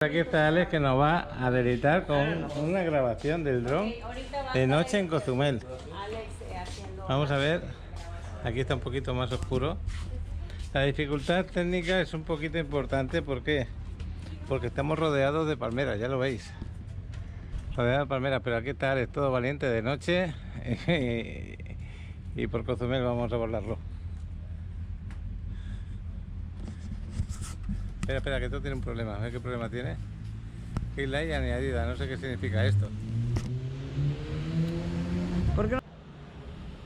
Aquí está Alex que nos va a deleitar con una grabación del dron de noche en Cozumel. Vamos a ver, aquí está un poquito más oscuro. La dificultad técnica es un poquito importante, ¿por qué? Porque estamos rodeados de palmeras, ya lo veis. Rodeados de palmeras, pero aquí está Alex, todo valiente de noche y por Cozumel vamos a volarlo. Espera, que esto tiene un problema, a ver qué problema tiene. Highlight añadida, no sé qué significa esto. ¿Por qué no?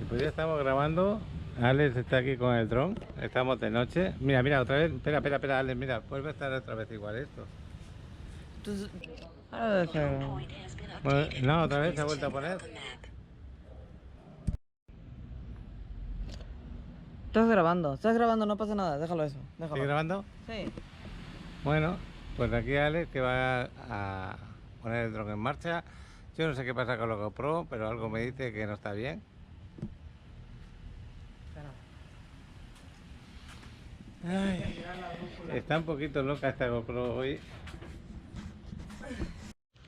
Y pues ya estamos grabando. Alex está aquí con el dron. Estamos de noche. Mira, otra vez. Espera, Alex, mira, vuelve a estar otra vez igual esto. Entonces, ahora debe ser. Bueno, no, otra vez se ha vuelto a poner. Estás grabando, no pasa nada, déjalo eso, ¿Estoy déjalo. grabando? Sí. Bueno, pues aquí Alex que va a poner el dron en marcha. Yo no sé qué pasa con lo GoPro, pero algo me dice que no está bien. Ay, está un poquito loca esta GoPro hoy.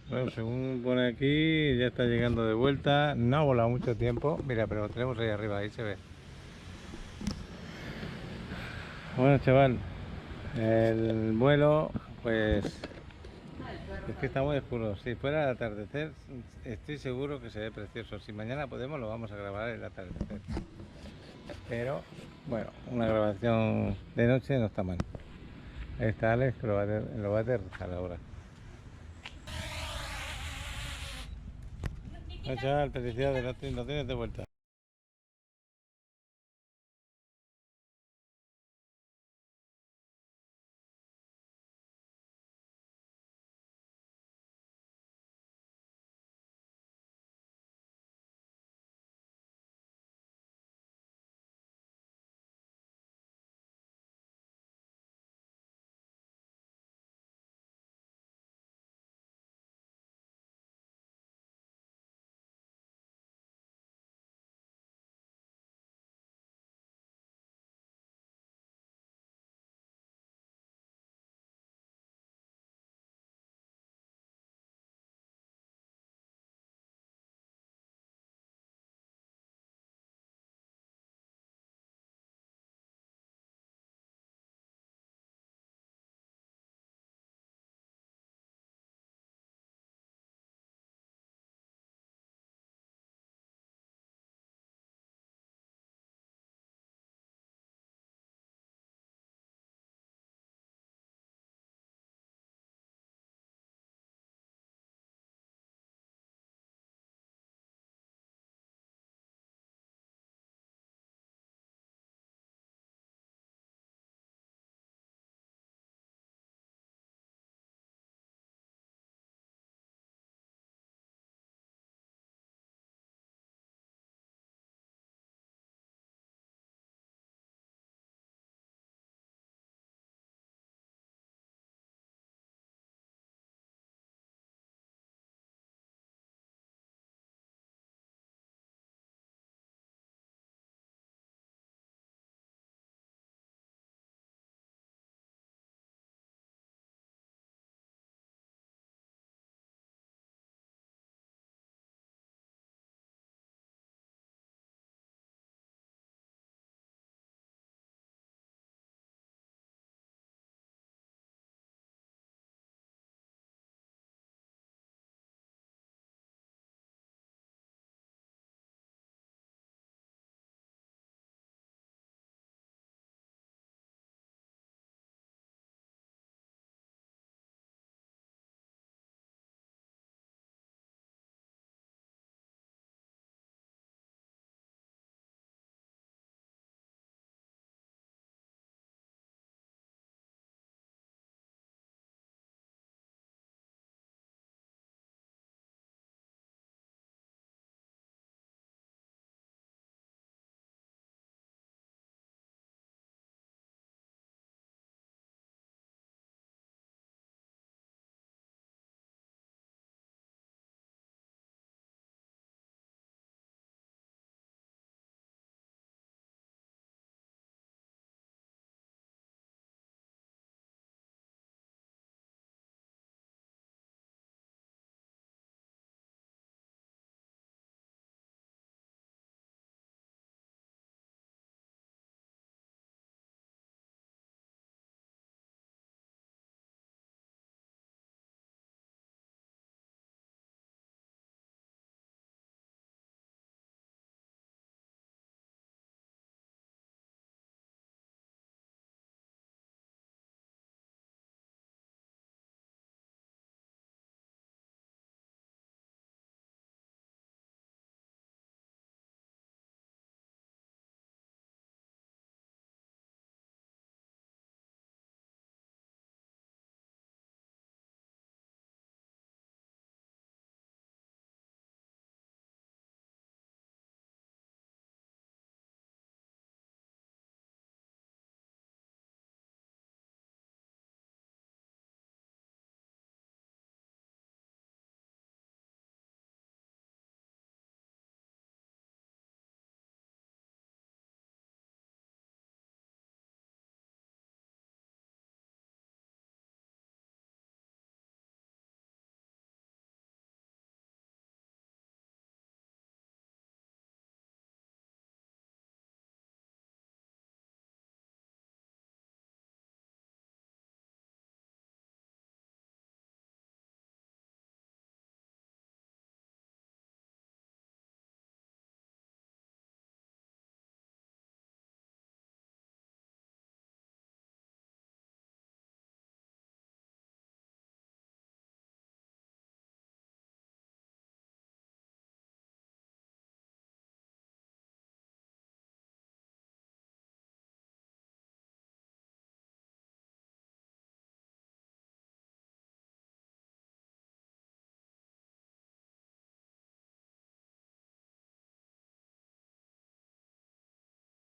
Bueno, según pone aquí, ya está llegando de vuelta. No ha volado mucho tiempo. Mira, pero lo tenemos ahí arriba, ahí se ve. Bueno, chaval, el vuelo, pues es que está muy oscuro. Si fuera el atardecer, estoy seguro que se ve precioso. Si mañana podemos, lo vamos a grabar el atardecer. Pero, bueno, una grabación de noche no está mal. Ahí está Alex, que lo va a aterrizar ahora. Bueno, chaval, felicidades, no tienes de vuelta.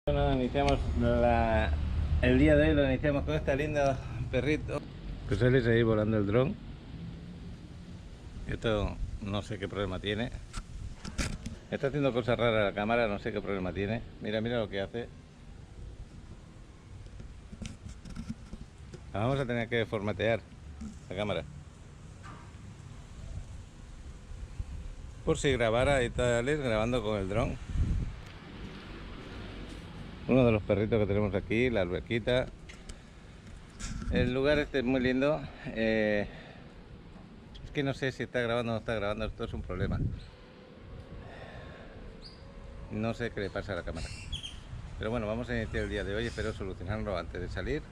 Bueno, iniciamos el día de hoy, lo iniciamos con esta linda perrito. Pues él es ahí volando el dron. Esto no sé qué problema tiene. Está haciendo cosas raras la cámara, no sé qué problema tiene. Mira, mira lo que hace. La vamos a tener que formatear la cámara. Por si grabara y tal, grabando con el dron. Uno de los perritos que tenemos aquí, la alberquita. El lugar este es muy lindo. Es que no sé si está grabando o no está grabando, esto es un problema. No sé qué le pasa a la cámara. Pero bueno, vamos a iniciar el día de hoy, espero solucionarlo antes de salir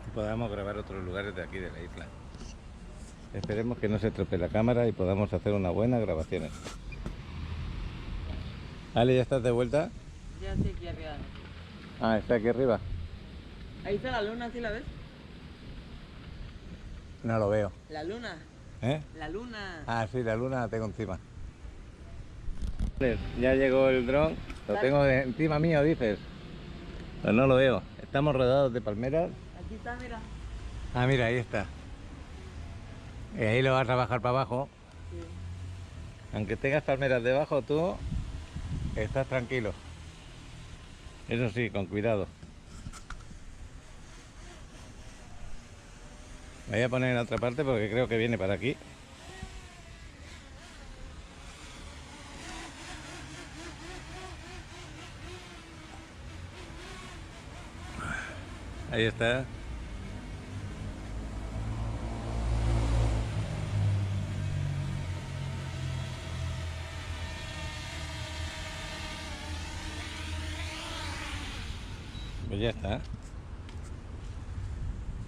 y podamos grabar otros lugares de aquí de la isla. Esperemos que no se estropee la cámara y podamos hacer unas buenas grabaciones. Ale, ¿ya estás de vuelta? Ya estoy aquí arriba. Ah, está aquí arriba. Ahí está la luna, ¿sí la ves? No lo veo. La luna. ¿Eh? La luna. Ah, sí, la luna la tengo encima. Ya llegó el dron, lo tengo encima mío, dices. Pero no lo veo. Estamos rodeados de palmeras. Aquí está, mira. Ah, mira, ahí está. Y ahí lo vas a bajar para abajo. Sí. Aunque tengas palmeras debajo, tú estás tranquilo. Eso sí, con cuidado. Me voy a poner en otra parte porque creo que viene para aquí. Ahí está. Pues ya está.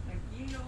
Tranquilo.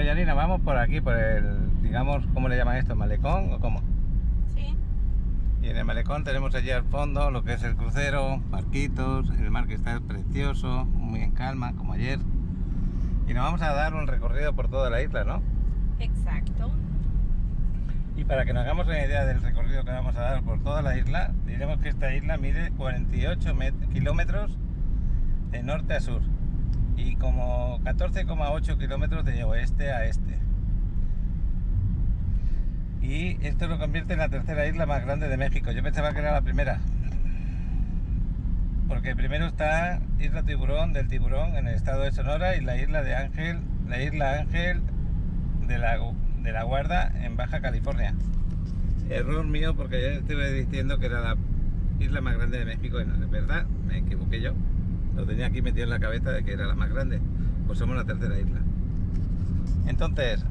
Yarina, vamos por aquí, por el, digamos, ¿cómo le llaman esto? ¿Malecón o cómo? Sí. Y en el malecón tenemos allí al fondo lo que es el crucero, barquitos, el mar que está precioso, muy en calma, como ayer. Y nos vamos a dar un recorrido por toda la isla, ¿no? Exacto. Y para que nos hagamos una idea del recorrido que vamos a dar por toda la isla, diremos que esta isla mide 48 kilómetros de norte a sur y como 14,8 kilómetros de oeste a este. Y esto lo convierte en la tercera isla más grande de México. Yo pensaba que era la primera, porque primero está Isla Tiburón del Tiburón en el estado de Sonora y la isla Ángel de la Guarda en Baja California. Error mío, porque ya estuve diciendo que era la isla más grande de México y no es verdad, me equivoqué yo. Lo tenía aquí metido en la cabeza de que era la más grande. Pues somos la tercera isla. Entonces,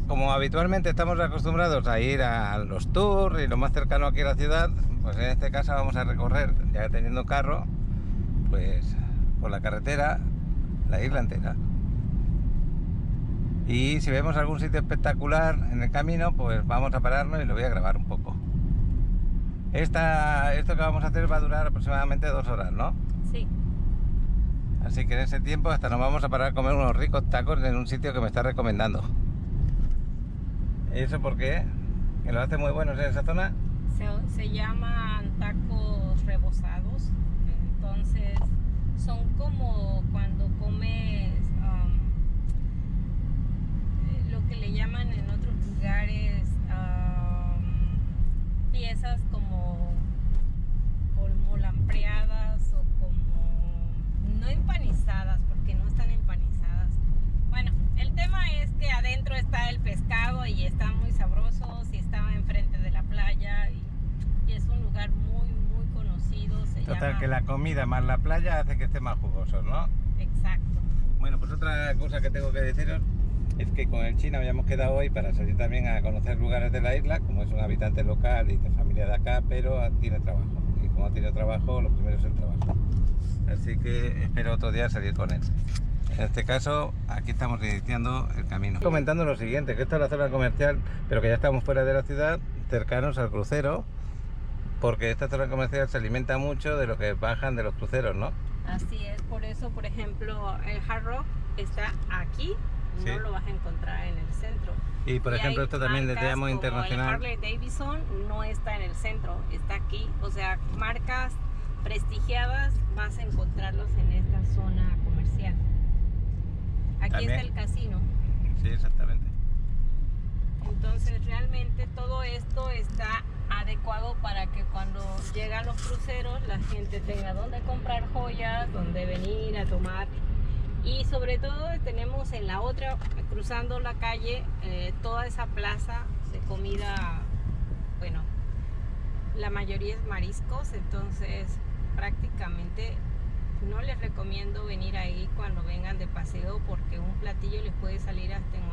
como habitualmente estamos acostumbrados a ir a los tours y lo más cercano aquí a la ciudad, pues en este caso vamos a recorrer, ya teniendo carro, pues por la carretera, la isla entera. Y si vemos algún sitio espectacular en el camino, pues vamos a pararnos y lo voy a grabar un poco. Esto que vamos a hacer va a durar aproximadamente 2 horas, ¿no? Sí. Así que en ese tiempo hasta nos vamos a parar a comer unos ricos tacos en un sitio que me está recomendando. ¿Eso por qué? ¿Que lo hace muy buenos en esa zona? Se llaman tacos rebozados. Entonces son como cuando comes lo que le llaman en otros lugares piezas como lampreadas o como no empanizadas, porque no están empanizadas. Bueno, el tema es que adentro está el pescado y están muy sabrosos y estaba enfrente de la playa y es un lugar muy muy conocido. Total, que la comida más la playa hace que esté más jugoso, ¿no? Exacto. Bueno, pues otra cosa que tengo que deciros es que con el chino habíamos quedado hoy para salir también a conocer lugares de la isla, como es un habitante local y de familia de acá, pero tiene trabajo. Y como tiene trabajo, lo primero es el trabajo. Así que espero otro día salir con él. En este caso, aquí estamos iniciando el camino. Comentando lo siguiente, que esta es la zona comercial, pero que ya estamos fuera de la ciudad, cercanos al crucero, porque esta zona comercial se alimenta mucho de lo que bajan de los cruceros, ¿no? Así es, por eso, por ejemplo, el Hard Rock está aquí, Sí. no lo vas a encontrar en el centro. Y por ejemplo, hay esto también le marcas llamo como internacional. el Harley Davidson no está en el centro, está aquí. O sea, marcas prestigiadas vas a encontrarlos en esta zona comercial. Aquí También. está el casino. Sí, exactamente. Entonces realmente todo esto está adecuado para que cuando llegan los cruceros la gente tenga donde comprar joyas, donde venir a tomar. Y sobre todo tenemos en la otra, cruzando la calle, toda esa plaza de comida, bueno, la mayoría es mariscos, entonces prácticamente no les recomiendo venir ahí cuando vengan de paseo porque un platillo les puede salir hasta en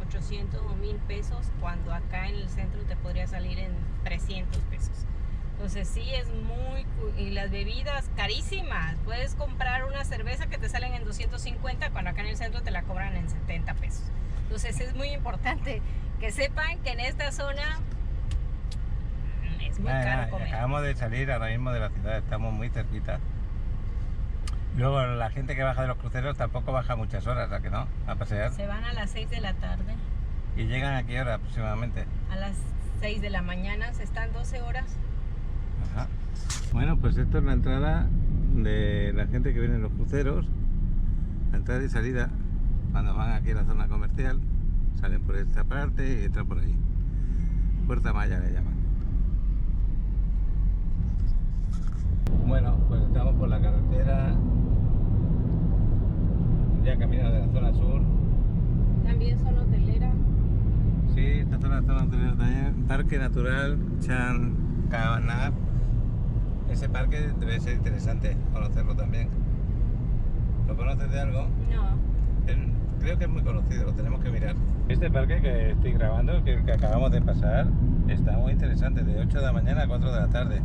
800 o 1000 pesos cuando acá en el centro te podría salir en 300 pesos. Entonces sí es muy... y las bebidas carísimas. Puedes comprar una cerveza que te salen en 250 cuando acá en el centro te la cobran en 70 pesos. Entonces es muy importante que sepan que en esta zona es muy caro comer. Acabamos de salir ahora mismo de la ciudad, estamos muy cerquita. Luego la gente que baja de los cruceros tampoco baja muchas horas, ¿a que no? A pasear. Se van a las 6 de la tarde. ¿Y llegan a qué hora aproximadamente? A las 6 de la mañana, se están 12 horas. Ajá. Bueno, pues esto es la entrada de la gente que viene en los cruceros. La entrada y salida, cuando van aquí a la zona comercial, salen por esta parte y entran por ahí. Puerta Maya le llaman. Bueno, pues estamos por la carretera, ya camino de la zona sur. También son hoteleras. Sí, esta zona hotelera también. Parque Natural Chancanab. Ese parque debe ser interesante conocerlo también. ¿Lo conoces de algo? No. Creo que es muy conocido, lo tenemos que mirar. Este parque que estoy grabando, que acabamos de pasar, está muy interesante, de 8 de la mañana a 4 de la tarde.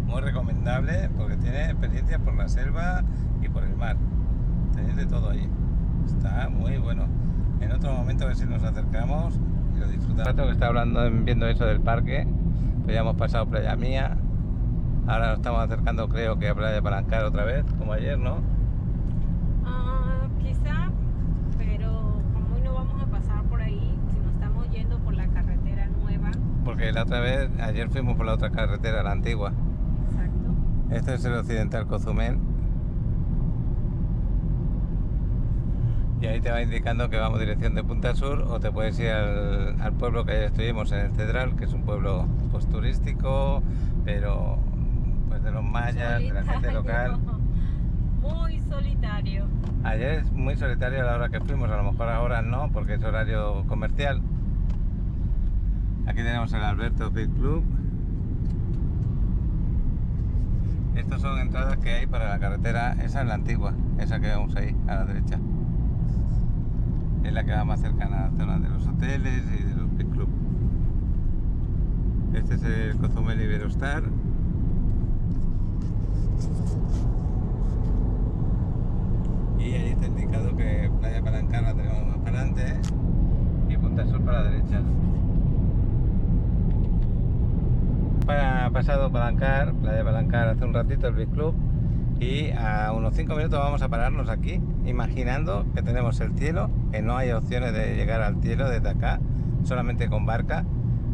Muy recomendable porque tiene experiencias por la selva y por el mar. Tenéis de todo allí. Está muy bueno. En otro momento a ver si nos acercamos y lo disfrutamos. Que está hablando, viendo eso del parque, pues ya hemos pasado Playa Mía. Ahora nos estamos acercando, creo que a Playa Palancar otra vez, como ayer, ¿no? Quizá, pero como hoy no vamos a pasar por ahí, si nos estamos yendo por la carretera nueva. Porque la otra vez, ayer fuimos por la otra carretera, la antigua. Exacto. Este es el Occidental Cozumel. Y ahí te va indicando que vamos dirección de Punta Sur, o te puedes ir al pueblo que ayer estuvimos en el Cedral, que es un pueblo pues turístico, pero pues de los mayas, de la gente local. Muy solitario. Ayer es muy solitario a la hora que fuimos, a lo mejor ahora no, porque es horario comercial. Aquí tenemos el Alberto Beach Club. Estas son entradas que hay para la carretera, esa es la antigua, esa que vemos ahí a la derecha. Es la que va más cercana a la zona de los hoteles y de los beach club. Este es el Cozumel Iberostar. Y ahí está indicado que Playa Palancar la tenemos más para adelante y Punta Sur para la derecha. Para pasado Palancar, Playa Palancar hace un ratito el beach club, y a unos 5 minutos vamos a pararnos aquí, imaginando que tenemos el cielo, que no hay opciones de llegar al cielo desde acá, solamente con barca,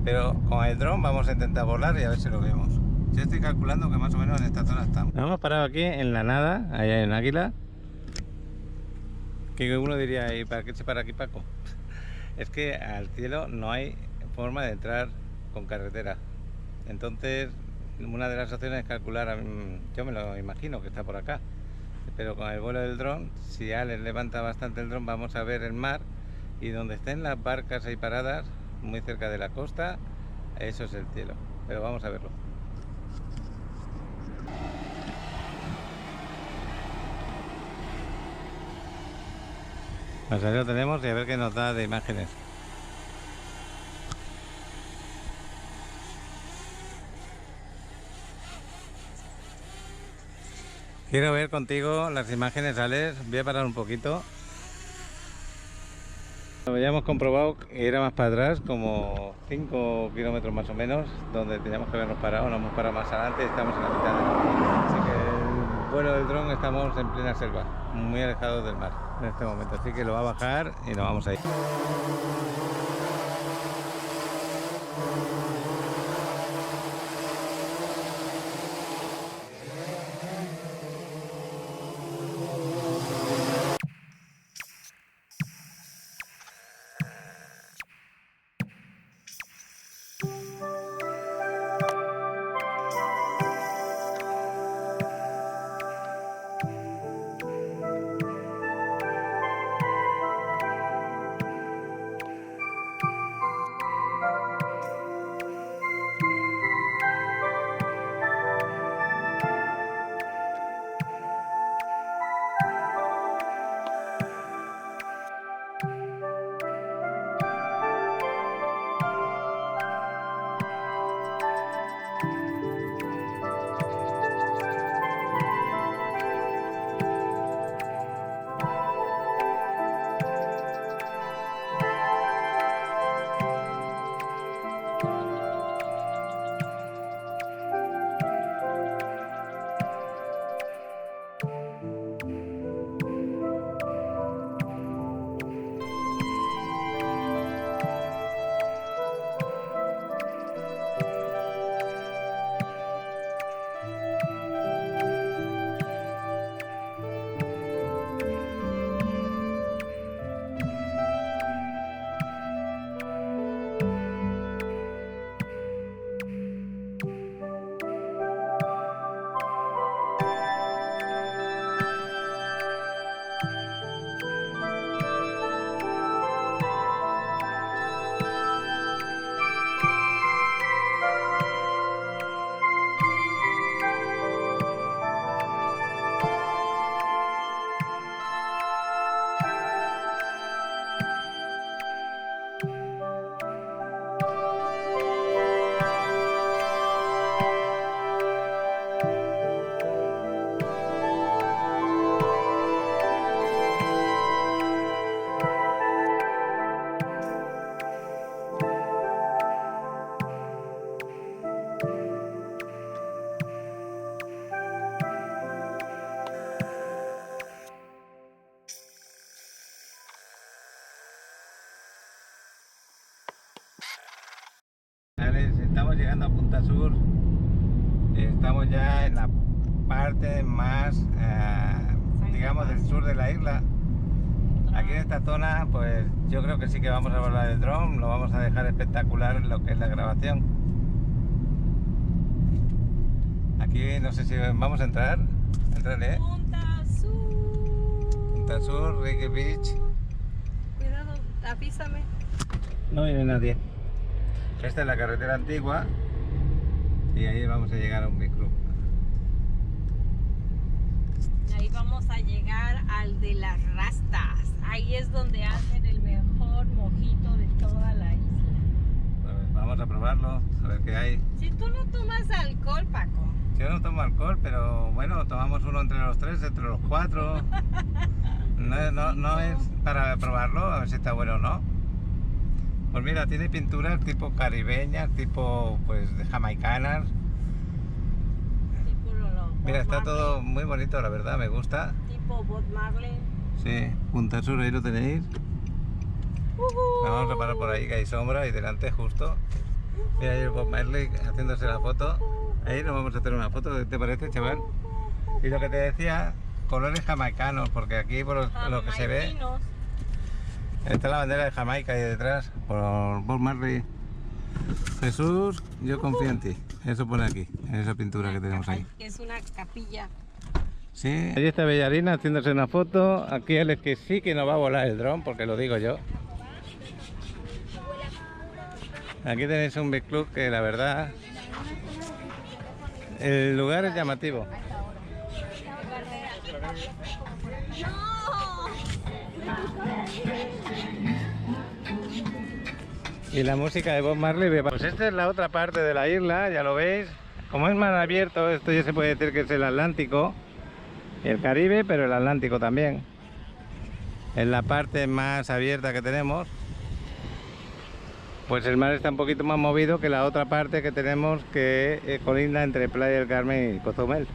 pero con el dron vamos a intentar volar y a ver si lo vemos. Yo estoy calculando que más o menos en esta zona estamos. Nos hemos parado aquí en la nada, allá en Águila, que uno diría, ¿y para qué se para aquí, Paco? Es que al cielo no hay forma de entrar con carretera. Entonces, una de las opciones es calcular, yo me lo imagino que está por acá, pero con el vuelo del dron, si Alex levanta bastante el dron, vamos a ver el mar, y donde estén las barcas ahí paradas, muy cerca de la costa, eso es el cielo, pero vamos a verlo. Pues ahí lo tenemos y a ver qué nos da de imágenes. Quiero ver contigo las imágenes, Alex. Voy a parar un poquito. Ya hemos comprobado que era más para atrás, como 5 kilómetros más o menos, donde teníamos que habernos parado. Nos hemos parado más adelante y estamos en la mitad del mar. Así que el vuelo del dron estamos en plena selva, muy alejados del mar en este momento. Así que lo va a bajar y nos vamos a ir. Alex, estamos llegando a Punta Sur. Estamos ya en la parte más, digamos, del sur de la isla. Aquí en esta zona, pues yo creo que sí que vamos a volar el dron. Lo vamos a dejar espectacular en lo que es la grabación. Aquí no sé si vamos a entrar. Entraré. Punta Sur. Punta Sur, Reggae Beach. Cuidado, avísame. No viene nadie. Esta es la carretera antigua y ahí vamos a llegar a un big club. Ahí vamos a llegar al de las rastas. Ahí es donde hacen el mejor mojito de toda la isla. Pues vamos a probarlo, a ver qué hay. Si tú no tomas alcohol, Paco. Yo no tomo alcohol, pero bueno, tomamos uno entre los tres, entre los cuatro. No es para probarlo, a ver si está bueno o no. Pues mira, tiene pinturas tipo caribeñas, tipo pues de jamaicanas. Tipo Mira, está Bob todo Marley, muy bonito, la verdad, me gusta. tipo Bob Marley. Sí, Punta Sur, ahí lo tenéis. Vamos a parar por ahí que hay sombra y delante justo. Mira ahí el Bob Marley haciéndose la foto. Ahí nos vamos a hacer una foto, ¿qué te parece, chaval? Y lo que te decía, colores jamaicanos, porque aquí por lo que se ve Jamaiquinos. está la bandera de Jamaica ahí detrás, por Bob Marley. Jesús, yo confío en ti. Eso pone aquí, en esa pintura que tenemos ahí. Es una capilla. Sí. Ahí está Bellarina haciéndose una foto. Aquí él es que sí que no va a volar el dron, porque lo digo yo. Aquí tenéis un big club que la verdad, el lugar es llamativo. Y la música de Bob Marley. Pues esta es la otra parte de la isla, ya lo veis. Como es mar abierto, esto ya se puede decir que es el Atlántico y el Caribe, pero el Atlántico también. Es la parte más abierta que tenemos. Pues el mar está un poquito más movido que la otra parte que tenemos, que colinda entre Playa del Carmen y Cozumel.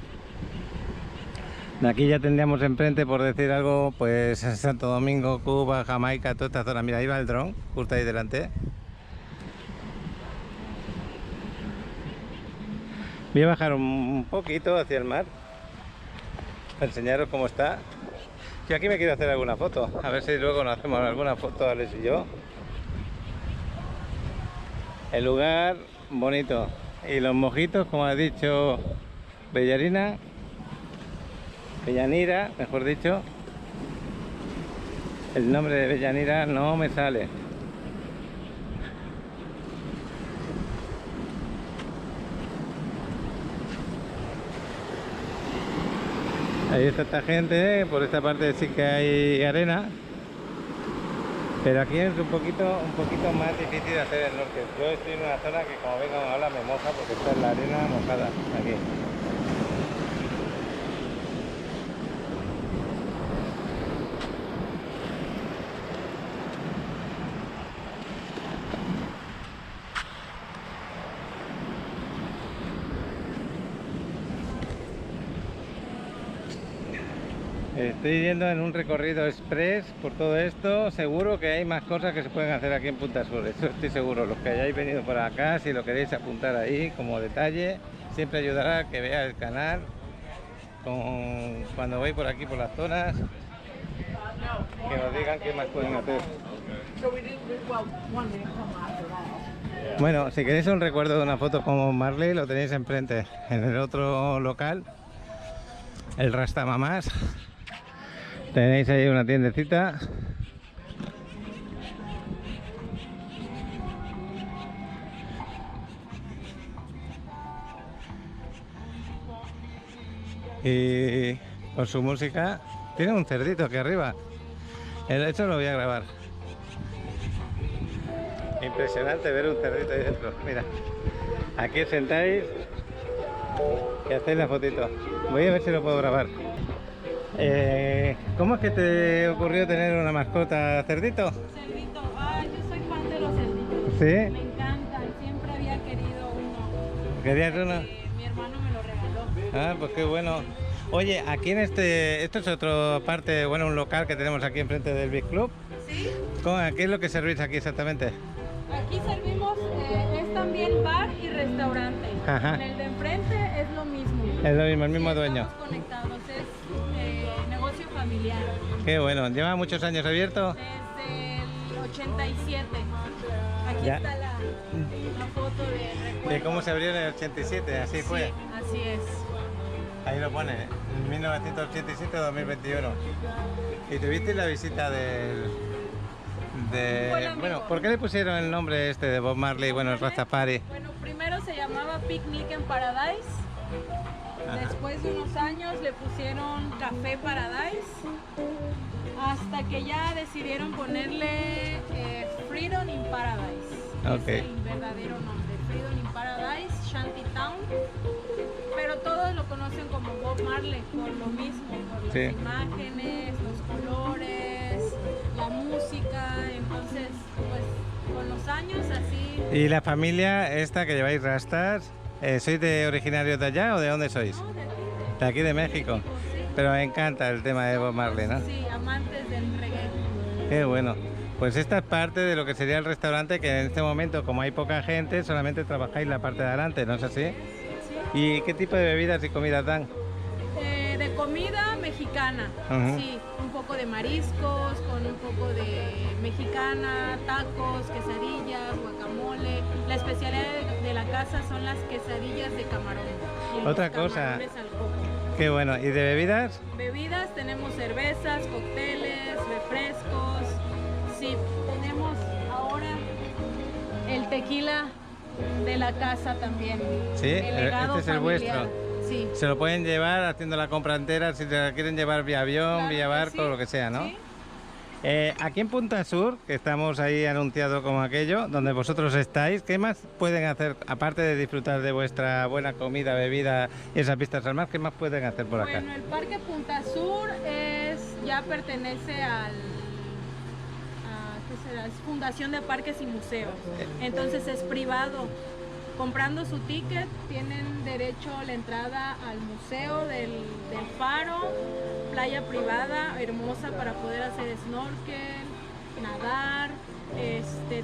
De aquí ya tendríamos enfrente, por decir algo, pues Santo Domingo, Cuba, Jamaica, toda esta zona. Mira, ahí va el dron, justo ahí delante. Voy a bajar un poquito hacia el mar para enseñaros cómo está. Yo aquí me quiero hacer alguna foto, a ver si luego nos hacemos alguna foto Alex y yo. El lugar bonito y los mojitos, como ha dicho Bellanira, mejor dicho. El nombre de Bellanira no me sale. Ahí está esta gente, por esta parte sí que hay arena, pero aquí es un poquito más difícil de hacer el norte. Yo estoy en una zona que como venga una ola me moja porque está en la arena mojada aquí. Estoy yendo en un recorrido express por todo esto. Seguro que hay más cosas que se pueden hacer aquí en Punta Sur, eso estoy seguro. Los que hayáis venido por acá, si lo queréis apuntar ahí como detalle, siempre ayudará a que vea el canal cuando voy por aquí por las zonas, que nos digan qué más pueden hacer. Bueno, si queréis un recuerdo de una foto como Marley, lo tenéis enfrente en el otro local, el Rastamamás. Tenéis ahí una tiendecita. Y con su música. Tiene un cerdito aquí arriba. Esto lo voy a grabar. Impresionante ver un cerdito ahí dentro. Mira, aquí os sentáis y hacéis la fotito. Voy a ver si lo puedo grabar. ¿Cómo es que te ocurrió tener una mascota cerdito? Cerdito, yo soy fan de los cerditos. ¿Sí? Me encantan, siempre había querido uno. ¿Querías uno? Mi hermano me lo regaló. Ah, pues qué bueno. Oye, aquí en esto es otra parte, bueno, un local que tenemos aquí enfrente del Big Club. ¿Sí? ¿Qué es lo que servís aquí exactamente? Aquí servimos, es también bar y restaurante. Ajá. En el de enfrente es lo mismo. Es lo mismo, el mismo Sí, dueño. estamos conectados, es negocio familiar. Qué bueno. ¿Lleva muchos años abierto? Desde el 87. Aquí Ya. está la foto de recuerdo. De cómo se abrió en el 87, así fue. Sí, así es. Ahí lo pone, 1987-2021. ¿Y tuviste la visita del... Buen amigo. Bueno, ¿por qué le pusieron el nombre este de Bob Marley, bueno, el Rastafari? Bueno, primero se llamaba Picnic en Paradise. Ajá. Después de unos años le pusieron Café Paradise. Hasta que ya decidieron ponerle Freedom in Paradise. Ok. Es el verdadero nombre. Freedom in Paradise, Shantytown. Pero todos lo conocen como Bob Marley por lo mismo, por las Sí. imágenes, los colores, la música. Entonces, pues con los años así. ¿Y la familia esta que lleváis rastas, sois de originarios de allá o de dónde sois? ¿No? De aquí, De aquí de México. sí. Pero me encanta el tema de Bob Marley, ¿no? Sí, amantes del reggae. Qué bueno. Pues esta es parte de lo que sería el restaurante, que en este momento, como hay poca gente, solamente trabajáis la parte de adelante, ¿no es así? Sí. ¿Y qué tipo de bebidas y comidas dan? De comida mexicana, Ujú. sí, un poco de mariscos, con un poco de mexicana, tacos, quesadillas, guacamole. La especialidad de la casa son las quesadillas de camarón. Y los Otra cosa. camarones al coco. Qué bueno. ¿Y de bebidas? Bebidas, tenemos cervezas, cócteles, refrescos. Sí, tenemos ahora el tequila de la casa también. Sí, El legado este es el familiar. vuestro. Sí. Se lo pueden llevar haciendo la compra entera, si se la quieren llevar vía avión, Claro vía que barco, sí, lo que sea, ¿no? sí. Aquí en Punta Sur, que estamos ahí anunciado como aquello, donde vosotros estáis, ¿qué más pueden hacer, aparte de disfrutar de vuestra buena comida, bebida y esas vistas al mar, qué más pueden hacer por acá? Bueno, el Parque Punta Sur ya pertenece ¿qué será? Es Fundación de Parques y Museos. Entonces es privado. Comprando su ticket tienen derecho a la entrada al museo del Faro, playa privada hermosa para poder hacer snorkel, nadar.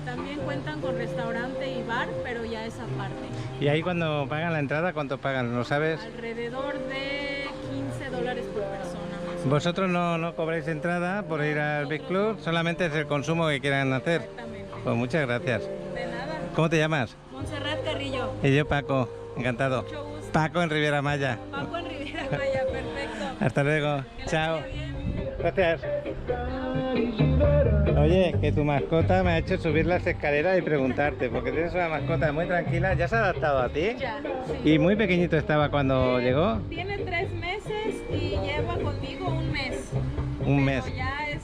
También cuentan con restaurante y bar, pero ya esa parte. Y ahí cuando pagan la entrada, ¿cuánto pagan? ¿Lo sabes? Alrededor de $15 por persona más o menos. Vosotros no cobráis entrada por ir al Big Club, solamente es el consumo que quieran hacer. Exactamente. Pues muchas gracias. De nada. ¿Cómo te llamas? Montserrat Carrillo. Y yo Paco, encantado. Mucho gusto. Paco en Riviera Maya. Paco en Riviera Maya, perfecto. Hasta luego. Que la Chao. vaya bien. Gracias. Oye, que tu mascota me ha hecho subir las escaleras y preguntarte, porque tienes una mascota muy tranquila, ¿ya se ha adaptado a ti? Ya, sí. Y muy pequeñito estaba cuando llegó. Tiene 3 meses y lleva conmigo un mes. Un mes. Pero ya es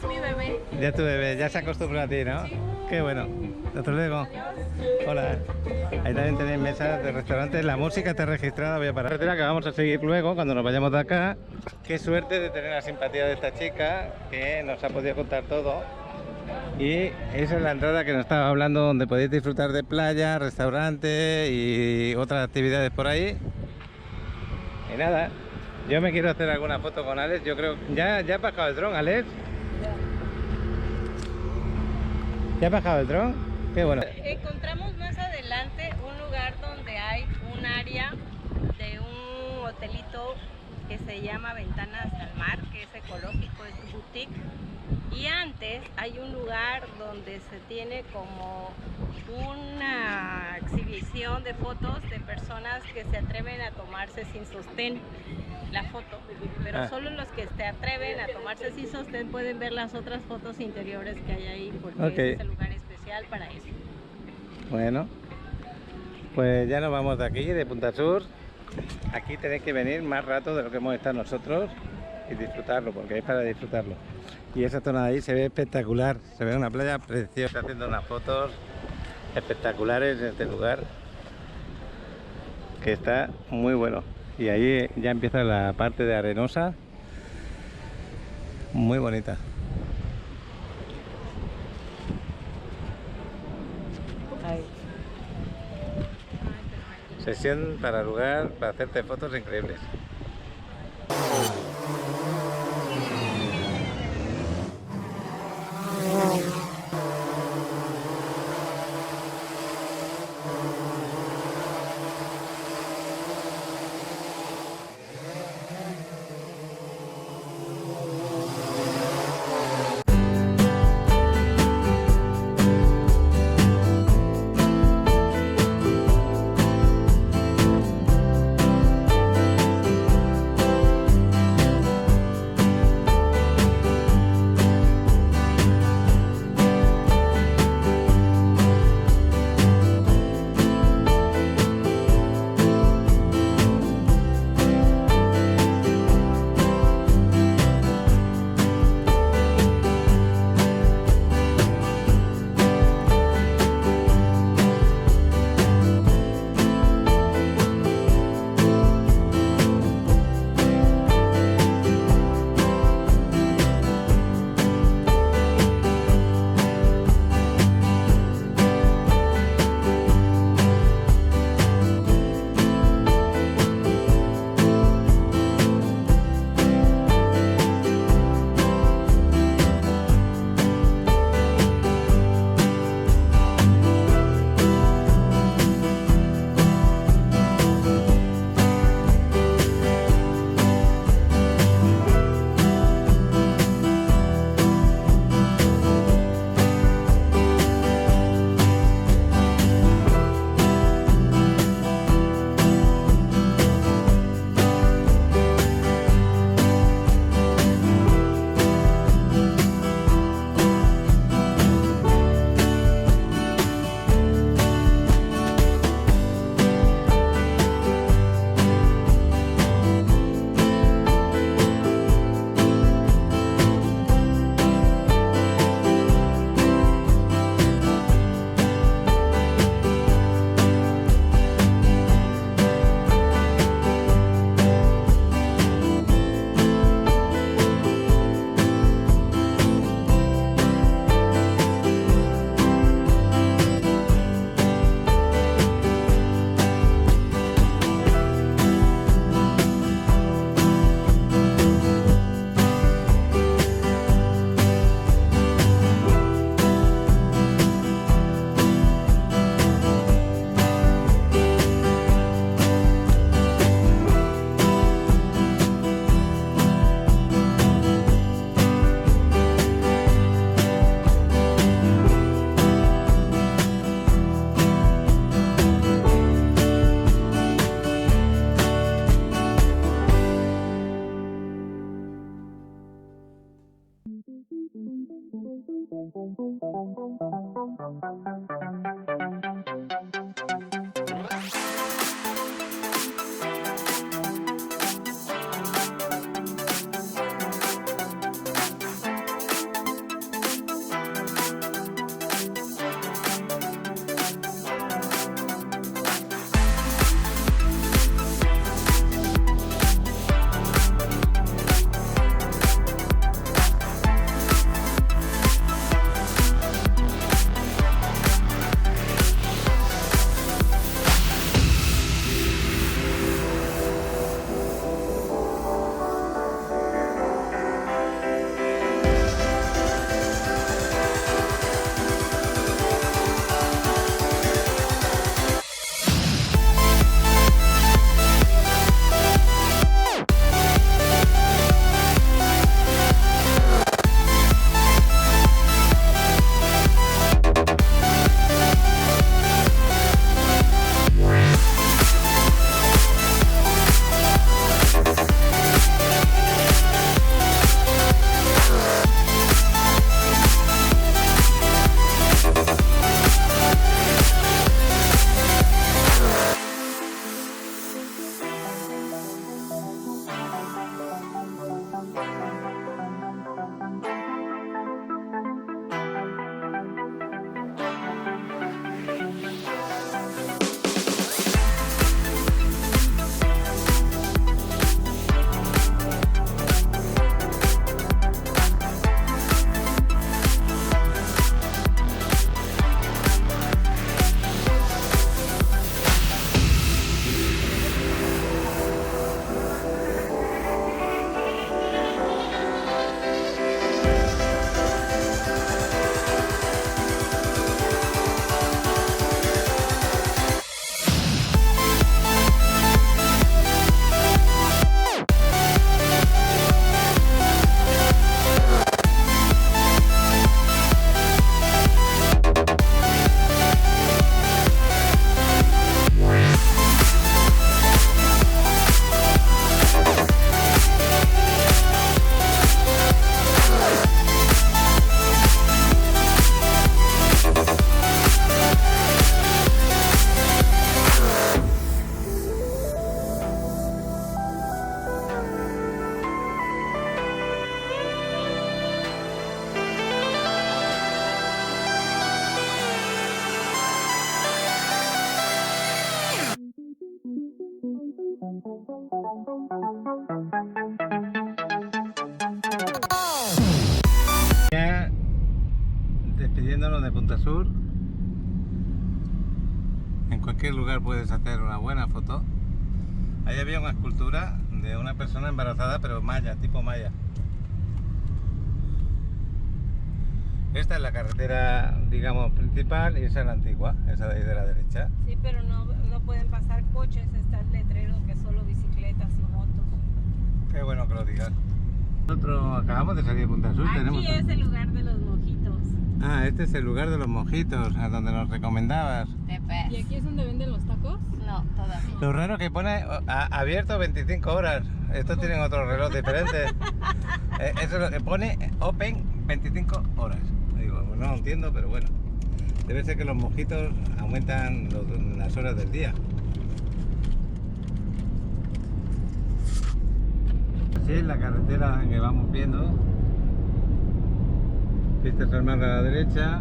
mi bebé. Ya tu bebé, ya se acostumbró a ti, ¿no? Sí. Qué bueno. Hasta luego. Hola. Ahí también tenéis mesas de restaurantes. La música está registrada. Voy a parar. Que vamos a seguir luego cuando nos vayamos de acá. Qué suerte de tener la simpatía de esta chica que nos ha podido contar todo. Y esa es la entrada que nos estaba hablando, donde podéis disfrutar de playa, restaurante y otras actividades por ahí. Y nada, yo me quiero hacer alguna foto con Alex. Yo creo. ¿Ya has bajado el dron, Alex? ¿Ya has bajado el dron? Qué bueno. Encontramos más adelante un lugar donde hay un área de un hotelito que se llama Ventanas al Mar, que es ecológico, es boutique. Y antes hay un lugar donde se tiene como una exhibición de fotos de personas que se atreven a tomarse sin sostén la foto, pero solo los que se atreven a tomarse sin sostén pueden ver las otras fotos interiores que hay ahí, porque Ok. es el lugar especial para eso. Bueno, pues ya nos vamos de aquí, de Punta Sur. Aquí tenéis que venir más rato de lo que hemos estado nosotros y disfrutarlo, porque es para disfrutarlo. Y esa zona de ahí se ve espectacular, se ve una playa preciosa, haciendo unas fotos espectaculares en este lugar, que está muy bueno. Y ahí ya empieza la parte de arenosa, muy bonita. Sesión para lugar, para hacerte fotos increíbles. sur. En cualquier lugar puedes hacer una buena foto. Ahí había una escultura de una persona embarazada, pero maya, tipo maya. Esta es la carretera, digamos, principal y esa es la antigua, esa de ahí de la derecha. Sí, pero no pueden pasar coches, está el letrero que solo bicicletas y motos. Qué bueno que lo digas. Nosotros acabamos de salir de Punta Sur. Aquí es el lugar de los mojitos. Ah, este es el lugar de los mojitos, a donde nos recomendabas. ¿Y aquí es donde venden los tacos? No, todavía. Lo raro que pone abierto 25 horas. Estos tienen otro reloj diferente. Eso lo que pone open 25 horas. Digo, no entiendo, pero bueno. Debe ser que los mojitos aumentan las horas del día. Así es la carretera que vamos viendo. Pistas al mar a la derecha.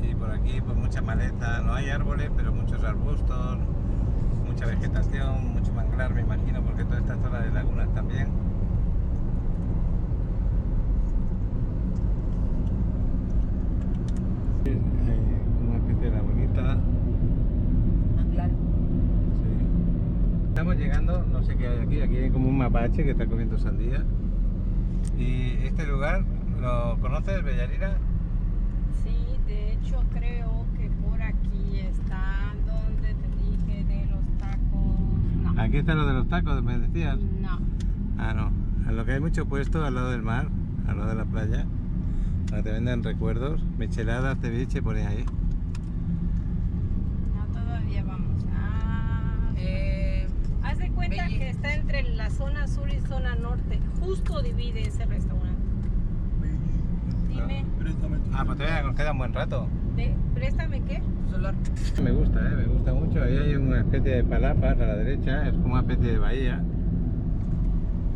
Y por aquí pues mucha maleza. No hay árboles, pero muchos arbustos. Mucha vegetación, mucho manglar, me imagino, porque toda esta zona de lagunas también. Hay una especie de lagunita. Manglar. Sí. Estamos llegando, no sé qué hay aquí. Aquí hay como un mapache que está comiendo sandía. Y este lugar, ¿lo conoces, Bellanira? Sí, de hecho creo que por aquí está donde te dije de los tacos. No. Aquí está lo de los tacos, me decías. No. Ah, no. En lo que hay mucho puesto al lado del mar, al lado de la playa, donde te venden recuerdos. Micheladas, ceviche, pone ahí. No, todavía vamos. Haz de cuenta que está entre la zona sur y zona norte. Justo divide ese restaurante. Dime, Ah, pues todavía nos queda un buen rato. ¿préstame qué? Me gusta mucho. Ahí hay una especie de palapas a la derecha, es como una especie de bahía.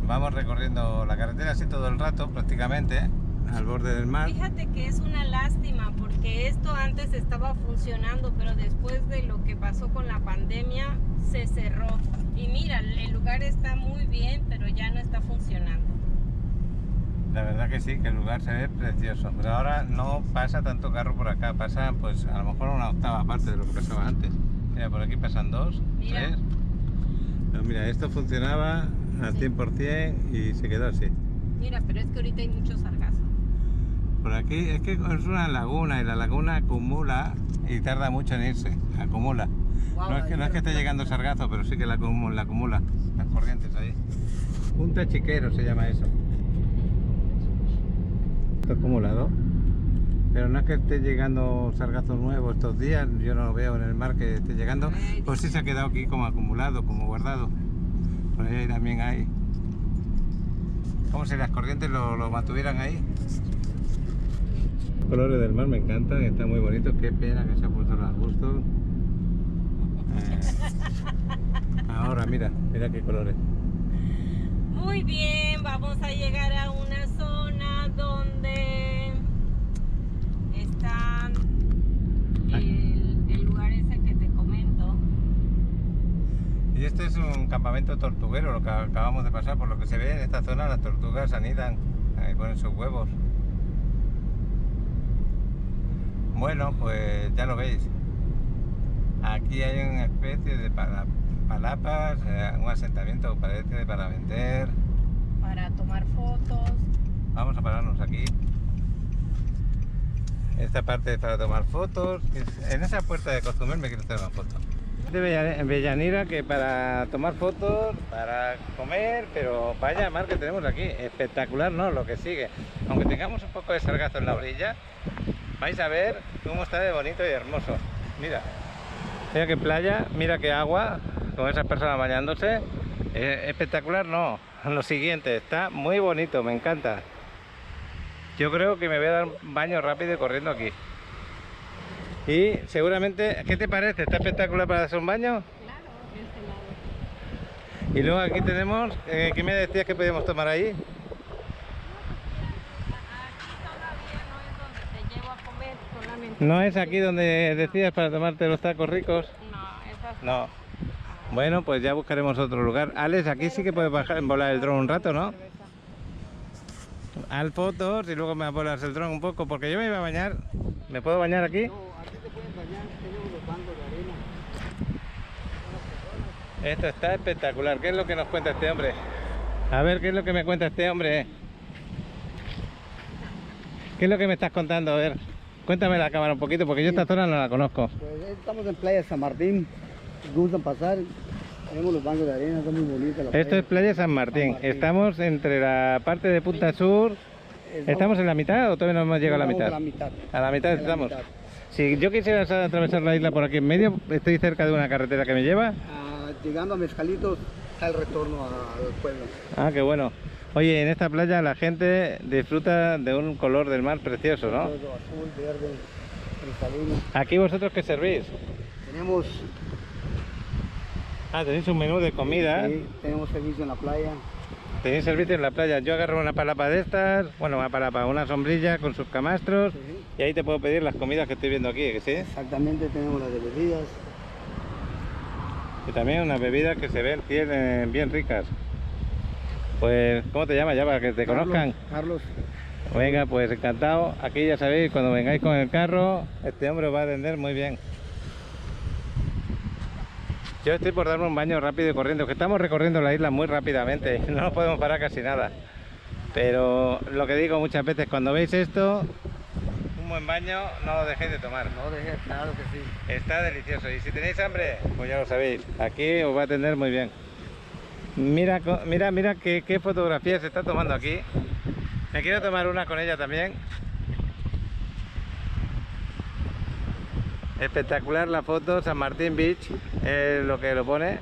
Vamos recorriendo la carretera así todo el rato, prácticamente, al borde del mar. Fíjate que es una lástima porque esto antes estaba funcionando, pero después de lo que pasó con la pandemia se cerró. Y mira, el lugar está muy bien, pero ya no está funcionando. La verdad que sí, que el lugar se ve precioso, pero ahora no pasa tanto carro por acá, pasa pues a lo mejor una octava parte de lo que pasaba antes. Mira, por aquí pasan 2, Mira. 3. Pero mira, esto funcionaba al 100% y se quedó así. Mira, pero es que ahorita hay mucho sargazo. Por aquí es que es una laguna y la laguna acumula y tarda mucho en irse, acumula. No es que esté llegando sargazo, pero sí que la acumula, las corrientes ahí. Un tachiquero se llama eso. Esto acumulado. Pero no es que esté llegando sargazo nuevo estos días, yo no lo veo en el mar que esté llegando. Pues sí se ha quedado aquí como acumulado, como guardado. Por ahí también hay. Como si las corrientes lo mantuvieran ahí. Los colores del mar me encantan, están muy bonitos. Qué pena que se han puesto los arbustos. Ahora mira qué colores. Muy bien, vamos a llegar a una zona donde está el lugar ese que te comento. Y este es un campamento tortuguero, lo que acabamos de pasar. Por lo que se ve en esta zona, las tortugas anidan, ahí ponen sus huevos. Bueno, pues ya lo veis. Aquí hay una especie de palapas, un asentamiento parece para vender. Para tomar fotos. Vamos a pararnos aquí. Esta parte es para tomar fotos. En esa puerta de Cozumel me quiero hacer una foto. De Bellanira, que para tomar fotos, para comer, pero vaya mar que tenemos aquí. Espectacular, ¿no? Lo que sigue. Aunque tengamos un poco de sargazo en la orilla, vais a ver cómo está de bonito y hermoso. Mira. Mira qué playa, mira qué agua, con esas personas bañándose. Espectacular, no. Lo siguiente, está muy bonito, me encanta. Yo creo que me voy a dar un baño rápido y corriendo aquí. Y seguramente, ¿qué te parece? ¿Está espectacular para hacer un baño? Claro, de este lado. Y luego aquí tenemos, ¿qué me decías que podíamos tomar ahí? Aquí todavía no es donde te llevo a comer solamente. ¿No es aquí donde decías para tomarte los tacos ricos? No, esas No. Bueno, pues ya buscaremos otro lugar. Alex, aquí sí que puedes bajar, volar el dron un rato, ¿no? Haz fotos y luego me volas el dron un poco, porque yo me iba a bañar ¿Me puedo bañar aquí? No, aquí te pueden bañar, tenemos los bancos de arena. Esto está espectacular. ¿Qué es lo que nos cuenta este hombre? A ver, ¿qué es lo que me cuenta este hombre? ¿Qué es lo que me estás contando? A ver, cuéntame la cámara un poquito, porque yo esta zona no la conozco. Pues estamos en Playa San Martín, gustan pasar, tenemos los bancos de arena, está muy bonita la playa. Esto es Playa San Martín. Estamos entre la parte de Punta Sur. ¿Estamos en la mitad o todavía no hemos llegado a la mitad? A la mitad. A la mitad A la estamos. mitad. Si yo quisiera atravesar la isla por aquí en medio, estoy cerca de una carretera que me lleva. Llegando a Mezcalitos está el retorno al pueblo. Ah, qué bueno. Oye, en esta playa la gente disfruta de un color del mar precioso, ¿no? Todo azul, verde, cristalino. ¿Aquí vosotros qué servís? Tenemos, Ah, tenéis un menú de comida. sí, tenemos servicio en la playa. Tenéis servicio en la playa. Yo agarro una palapa de estas, bueno, una palapa, una sombrilla con sus camastros, Sí. y ahí te puedo pedir las comidas que estoy viendo aquí, ¿que sí? Exactamente, tenemos las de bebidas. Y también unas bebidas que se ven bien ricas. Pues, ¿cómo te llamas ya para que te conozcan? Carlos. Venga, pues encantado. Aquí ya sabéis, cuando vengáis con el carro, este hombre os va a atender muy bien. Yo estoy por darme un baño rápido y corriendo, que estamos recorriendo la isla muy rápidamente, no nos podemos parar casi nada. Pero lo que digo muchas veces, cuando veis esto, un buen baño no lo dejéis de tomar. No dejes, claro que sí. Está delicioso. Y si tenéis hambre, pues ya lo sabéis, aquí os va a atender muy bien. Mira qué fotografía se está tomando aquí. Me quiero tomar una con ella también. Espectacular la foto, San Martín Beach, es lo que lo pone.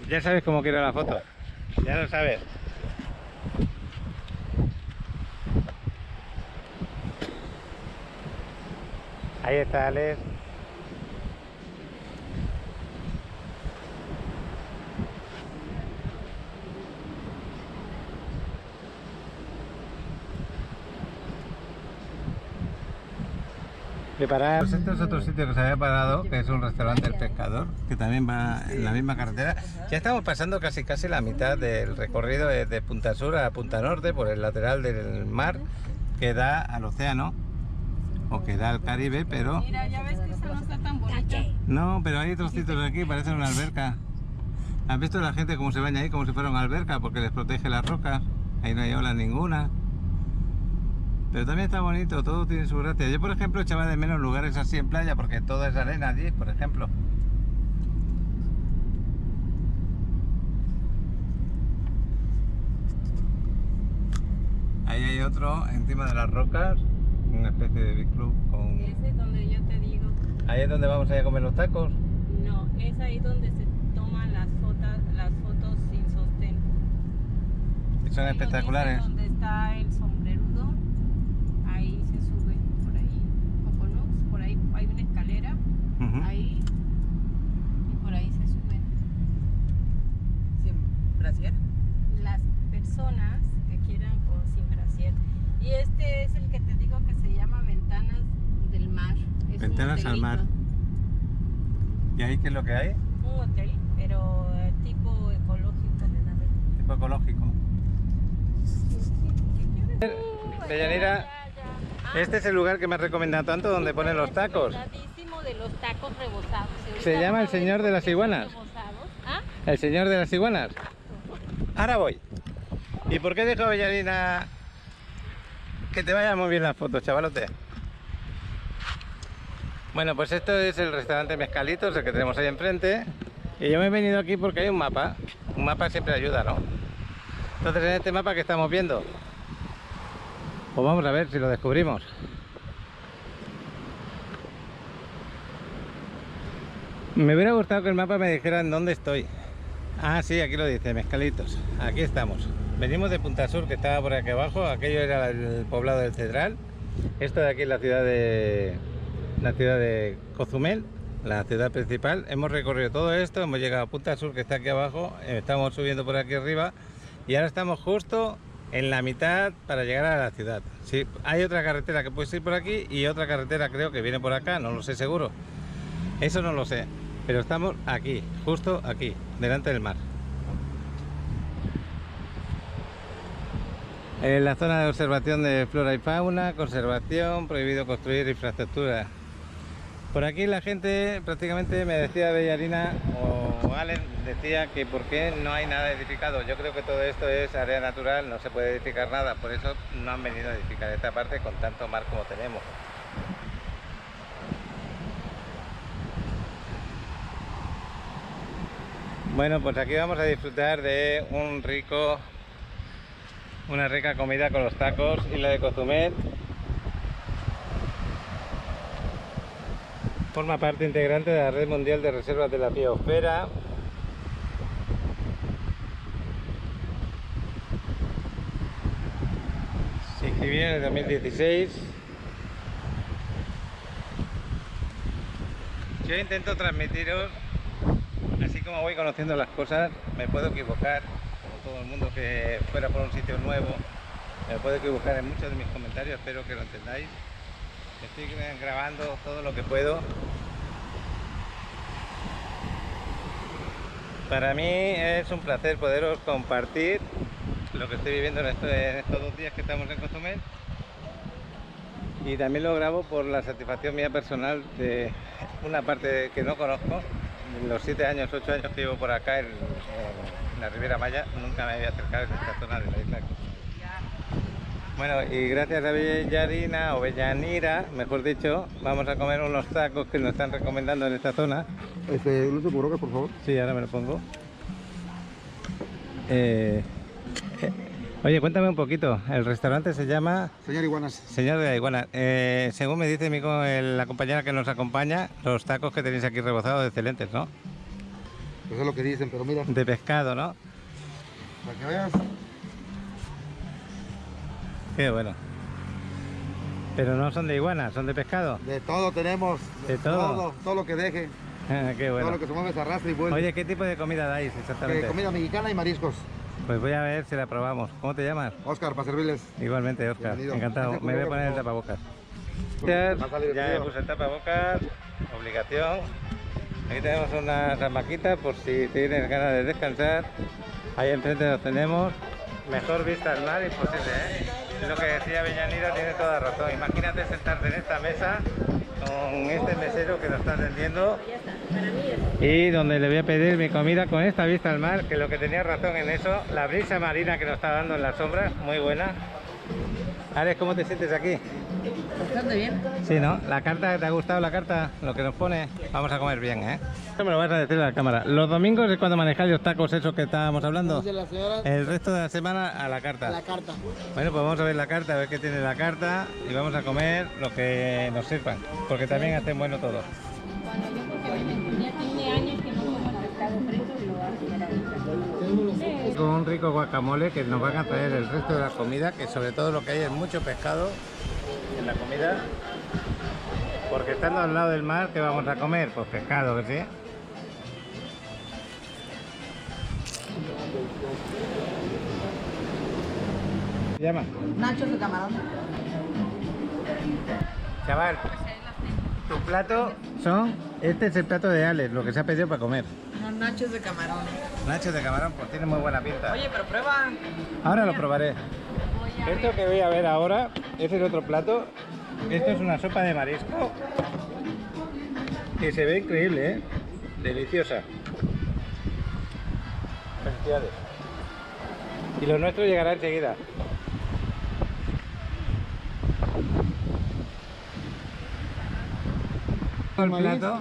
Ya sabes cómo quiero la foto, ya lo sabes. Ahí está Alex. Pues este es otro sitio que se había parado, que es un restaurante El Pescador, que también va en la misma carretera. Ya estamos pasando casi la mitad del recorrido de Punta Sur a Punta Norte, por el lateral del mar que da al océano, o que da al Caribe, pero... Mira, ya ves que esa no está tan bonita. No, pero hay trocitos de aquí, parecen una alberca. ¿Has visto la gente cómo se baña ahí, como si fuera una alberca, porque les protege la roca? Ahí no hay ola ninguna. Pero también está bonito, todo tiene su gracia. Yo, por ejemplo, echaba de menos lugares así en playa, porque todo es arena allí, por ejemplo. Ahí hay otro, encima de las rocas, una especie de big club con... Ese es donde yo te digo. Ahí es donde vamos a ir a comer los tacos. No, es ahí donde se toman las fotos sin sostén. Y son Ahí espectaculares. donde está el sombrerudo, ahí se sube, por ahí, Coconuts, por ahí hay una escalera, Ujú. ahí, y por ahí se suben. ¿Sin brasier? Las personas que quieran con sin brasier. Y este es el que te digo que se llama Ventanas del Mar. Es Ventanas un al mar. hotelito. ¿Y ahí qué es lo que hay? Un hotel, pero tipo ecológico. Tipo ecológico. ¿Qué quieres? Deyanira, Ya. este es el lugar que me has recomendado tanto, donde ponen los tacos. Recomendadísimo de los tacos rebozados. Ahorita ¿Se llama van a el señor ver de por las qué son iguanas? rebozados. ¿Ah? El señor de las iguanas. Ahora voy. ¿Y por qué dejo a Bellarina que te vaya muy bien las fotos, chavalote? Bueno, pues esto es el restaurante Mezcalitos, el que tenemos ahí enfrente. Y yo me he venido aquí porque hay un mapa. Un mapa siempre ayuda, ¿no? Entonces, en este mapa que estamos viendo, pues vamos a ver si lo descubrimos. Me hubiera gustado que el mapa me dijera en dónde estoy. Ah, sí, aquí lo dice, Mezcalitos. Aquí estamos. Venimos de Punta Sur, que estaba por aquí abajo. Aquello era el poblado del Cedral. Esto de aquí es la ciudad de Cozumel, la ciudad principal. Hemos recorrido todo esto, hemos llegado a Punta Sur, que está aquí abajo. Estamos subiendo por aquí arriba y ahora estamos justo en la mitad para llegar a la ciudad. Sí, hay otra carretera que puede ir por aquí y otra carretera creo que viene por acá, no lo sé seguro. Eso no lo sé, pero estamos aquí, justo aquí, delante del mar. En la zona de observación de flora y fauna, conservación, prohibido construir infraestructura. Por aquí la gente prácticamente me decía Bellarina o Allen decía que por qué no hay nada edificado. Yo creo que todo esto es área natural, no se puede edificar nada, por eso no han venido a edificar esta parte con tanto mar como tenemos. Bueno, pues aquí vamos a disfrutar de una rica comida con los tacos, Isla de Cozumel. Forma parte integrante de la Red Mundial de Reservas de la Biosfera. Se inscribió en el 2016. Yo intento transmitiros, así como voy conociendo las cosas, me puedo equivocar, como todo el mundo que fuera por un sitio nuevo, me puedo equivocar en muchos de mis comentarios, espero que lo entendáis. Estoy grabando todo lo que puedo. Para mí es un placer poderos compartir lo que estoy viviendo en estos 2 días que estamos en Cozumel. Y también lo grabo por la satisfacción mía personal de una parte que no conozco. En los 7 años, 8 años que vivo por acá en la Riviera Maya, nunca me había acercado en esta zona de la isla. Bueno, y gracias a Bellarina o Bellanira, mejor dicho, vamos a comer unos tacos que nos están recomendando en esta zona. Luis de Burocas, por favor. Sí, ahora me lo pongo. Oye, cuéntame un poquito. El restaurante se llama... Señor Iguanas. Señor de la Iguana. Según me dice la compañera que nos acompaña, los tacos que tenéis aquí rebozados excelentes, ¿no? Eso es lo que dicen, pero mira, De pescado, ¿no? para que veas. Qué bueno. Pero no son de iguana, son de pescado. De todo tenemos. ¿De todo? Todo lo que deje. Qué Todo bueno. lo que se mueve se arrastra y vuelve. Oye, ¿qué tipo de comida dais exactamente? Comida mexicana y mariscos. Pues voy a ver si la probamos. ¿Cómo te llamas? Oscar, para servirles. Igualmente, Oscar. Bienvenido. Encantado. Me voy a poner el tapabocas. Gracias. Ya me puse el tapabocas. Obligación. Aquí tenemos unas hamaquitas por si tienes ganas de descansar. Ahí enfrente nos tenemos. Mejor vista al mar imposible, ¿eh? Lo que decía Bellanira tiene toda razón. Imagínate sentarte en esta mesa con este mesero que nos está atendiendo y donde le voy a pedir mi comida con esta vista al mar, que lo que tenía razón en eso, la brisa marina que nos está dando en la sombra, muy buena. Alex, ¿cómo te sientes aquí? Bastante bien. Sí, ¿no? ¿La carta, te ha gustado la carta? Lo que nos pone. Vamos a comer bien, ¿eh? No me lo vas a decir a la cámara. Los domingos es cuando manejáis los tacos esos que estábamos hablando. De la señora El resto de la semana a la carta. a la carta. Bueno, pues vamos a ver la carta, a ver qué tiene la carta y vamos a comer lo que nos sirvan, porque también hacen bueno todo. Bueno, yo porque ya tiene años que no como el pescado frito y lo voy a hacer ahorita. Con un rico guacamole que nos van a traer el resto de la comida, que sobre todo lo que hay es mucho pescado en la comida, porque estando al lado del mar, ¿qué vamos a comer? Pues pescado, que sí. ¿Se llama? Nachos de camarón. Chaval, tu plato son... Este es el plato de Alex, lo que se ha pedido para comer. Unos nachos de camarón. Nachos de camarón, pues tiene muy buena pinta. Oye, pero prueba. Ahora lo probaré. Voy a Esto que voy a ver ahora es el otro plato. Esto es una sopa de marisco que se ve increíble, ¿eh? Deliciosa. Felicidades. Y lo nuestro llegará enseguida. El plato.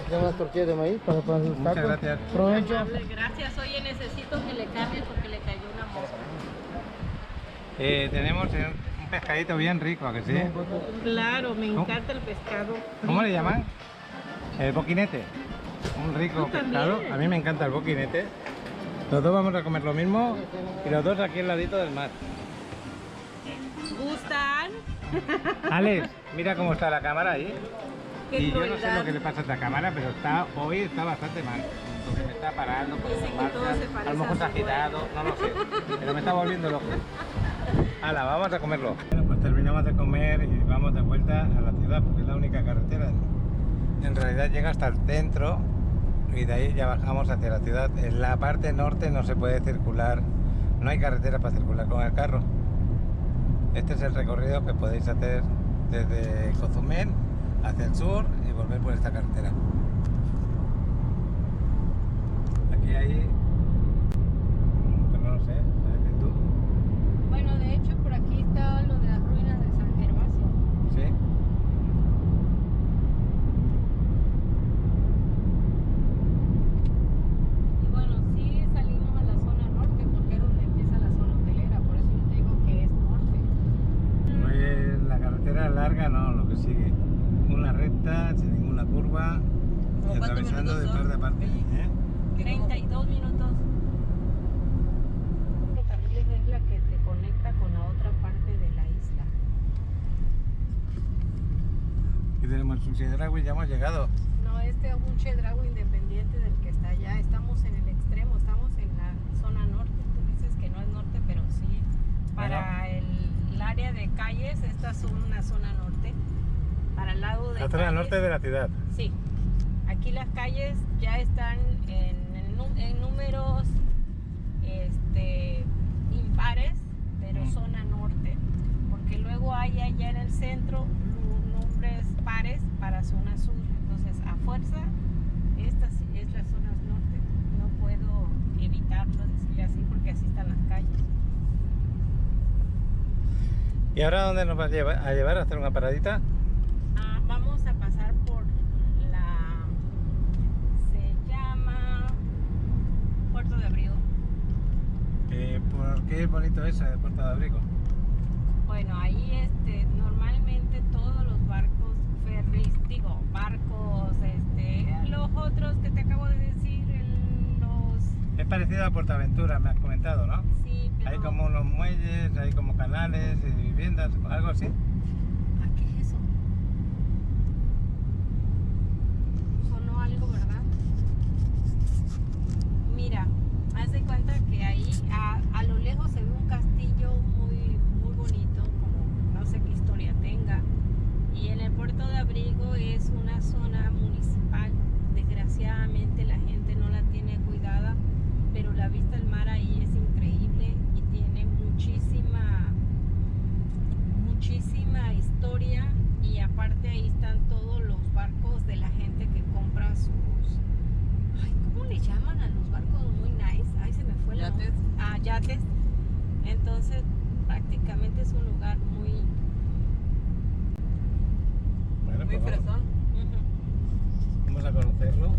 Tengo unas tortillas de maíz para los tacos. Muchas gracias. Provecho. Gracias, oye, necesito que le cambies porque le cayó una mosca. Tenemos un pescadito bien rico, ¿a que sí? Claro, me encanta el pescado. ¿Cómo le llaman? El boquinete. Un rico Tú también. pescado. A mí me encanta el boquinete. Los dos vamos a comer lo mismo y los dos aquí al ladito del mar. ¿Gustan? Alex, mira cómo está la cámara ahí. Qué Y yo no sé crueldad. lo que le pasa a esta cámara, pero hoy está bastante mal. Porque me está parando, porque Dice no que todo marcha, se parece a lo mejor a se ha su agitado, no lo sé. Pero me está volviendo loco. Hala, vamos a comerlo. Bueno, pues terminamos de comer y vamos de vuelta a la ciudad porque es la única carretera. En realidad llega hasta el centro y de ahí ya bajamos hacia la ciudad. En la parte norte no se puede circular no hay carretera para circular con el carro. Este es el recorrido que podéis hacer desde Cozumel hacia el sur y volver por esta carretera. Aquí hay, pues no lo sé, ¿sabes tú? Bueno, de hecho por aquí está lo de las ruinas de San Gervasio. Sí. Y bueno, sí salimos a la zona norte porque es donde empieza la zona hotelera, por eso yo te digo que es norte. No es la carretera larga, no, lo que sigue. Una recta, sin ninguna curva, y ¿Cuántos atravesando de minutos parte a son? parte. ¿Eh? 32 minutos. Carriles es la que te conecta con la otra parte de la isla. Aquí tenemos un Chedraui, ya hemos llegado. No, este es un Chedraui independiente del que está allá. Estamos en el extremo, estamos en la zona norte. Tú dices que no es norte, pero sí. Para el área de calles, esta es una zona norte. Para el lado de La zona calles, norte de la ciudad. sí. Aquí las calles ya están en números impares, pero zona norte. Porque luego hay allá en el centro nombres pares para zona sur. Entonces, a fuerza, esta sí es la zona norte. No puedo evitarlo decir así porque así están las calles. ¿Y ahora dónde nos va a llevar a hacer una paradita? Vamos a pasar por se llama Puerto de Abrigo. ¿Por qué es bonito eso de Puerto de Abrigo? Bueno, ahí normalmente todos los barcos ferries, digo, barcos, los otros que te acabo de decir, Es parecido a Portaventura, me has comentado, ¿no? sí, pero Hay como unos muelles, hay como canales y viviendas, algo así. ¿qué es eso? Sonó algo, ¿verdad? Mira, haz de cuenta que ahí a lo lejos se ve un castillo muy, muy bonito, como no sé qué historia tenga. Y en el Puerto de Abrigo es una zona municipal. Desgraciadamente la gente no la tiene cuidada, pero la vista al mar ahí es increíble y tiene muchísima historia. Y aparte ahí están todos los barcos de la gente que compra sus... Ay, ¿cómo le llaman a los barcos muy nice? Ay, se me fue el nombre. Yates. Yates. Entonces prácticamente es un lugar muy... Bueno, Muy pues fresón. vamos a conocerlo.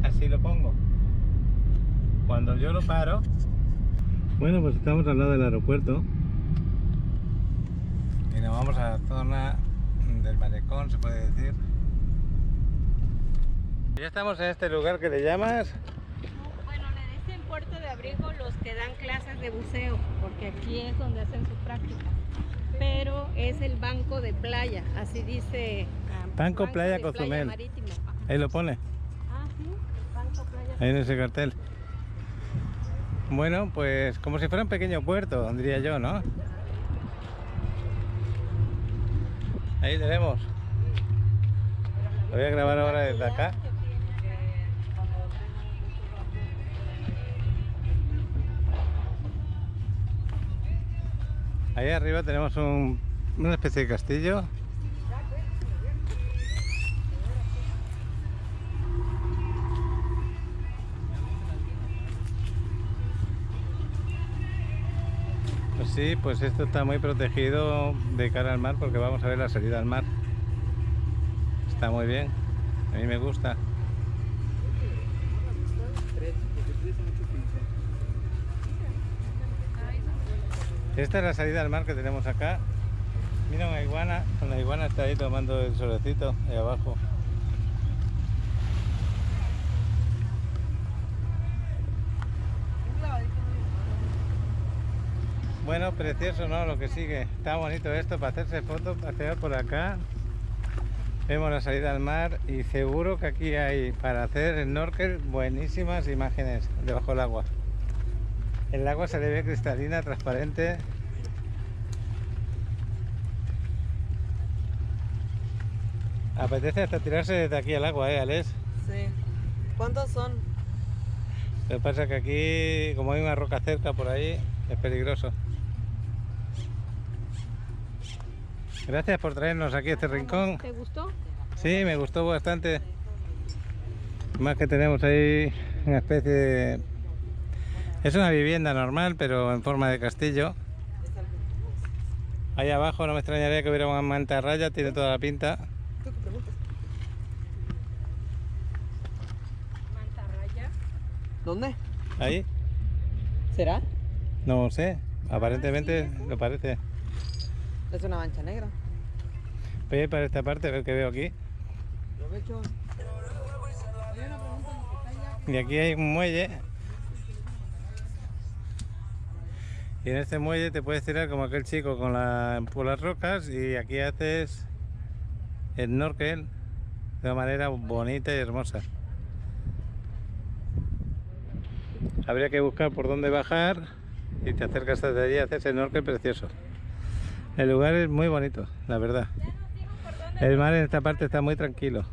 Así lo pongo. Cuando yo lo paro. Bueno, pues estamos al lado del aeropuerto. Y nos vamos a la zona del malecón, se puede decir. Ya estamos en este lugar que le llamas. Bueno, le dicen Puerto de Abrigo los que dan clases de buceo, porque aquí es donde hacen su práctica. Pero es el banco de playa, así dice. Banco Playa de Cozumel. Marítimo. Ajá. Ahí lo pone, Sí, Banco Playa. ahí en ese cartel. Bueno, pues como si fuera un pequeño puerto, diría yo, ¿no? Ahí tenemos. Lo voy a grabar ahora desde acá. Ahí arriba tenemos una especie de castillo. Pues sí, pues esto está muy protegido de cara al mar porque vamos a ver la salida al mar. Está muy bien, a mí me gusta. Esta es la salida al mar que tenemos acá. Mira una iguana, está ahí tomando el solecito ahí abajo. Bueno, precioso, ¿no? Lo que sigue. Está bonito esto para hacerse fotos, pasear por acá. Vemos la salida al mar y seguro que aquí hay para hacer snorkel buenísimas imágenes debajo del agua. El agua se le ve cristalina, transparente. Apetece hasta tirarse desde aquí al agua, Alex. Sí. ¿Cuántos son? Lo que pasa es que aquí, como hay una roca cerca por ahí, es peligroso. Gracias por traernos aquí a este rincón. ¿Te gustó? Sí, me gustó bastante. Más que tenemos ahí una especie de... Es una vivienda normal, pero en forma de castillo. Ahí abajo no me extrañaría que hubiera una mantarraya, tiene toda la pinta. Mantarraya. ¿Dónde? Ahí, ¿Será? no sé, aparentemente lo parece. Es una mancha negra. Voy a ir para esta parte, a ver qué veo aquí. Aprovecho. Y aquí hay un muelle. Y en este muelle te puedes tirar como aquel chico con por las rocas, y aquí haces snorkel de una manera bonita y hermosa. Habría que buscar por dónde bajar y te acercas desde allí y haces snorkel precioso. El lugar es muy bonito, la verdad. El mar en esta parte está muy tranquilo.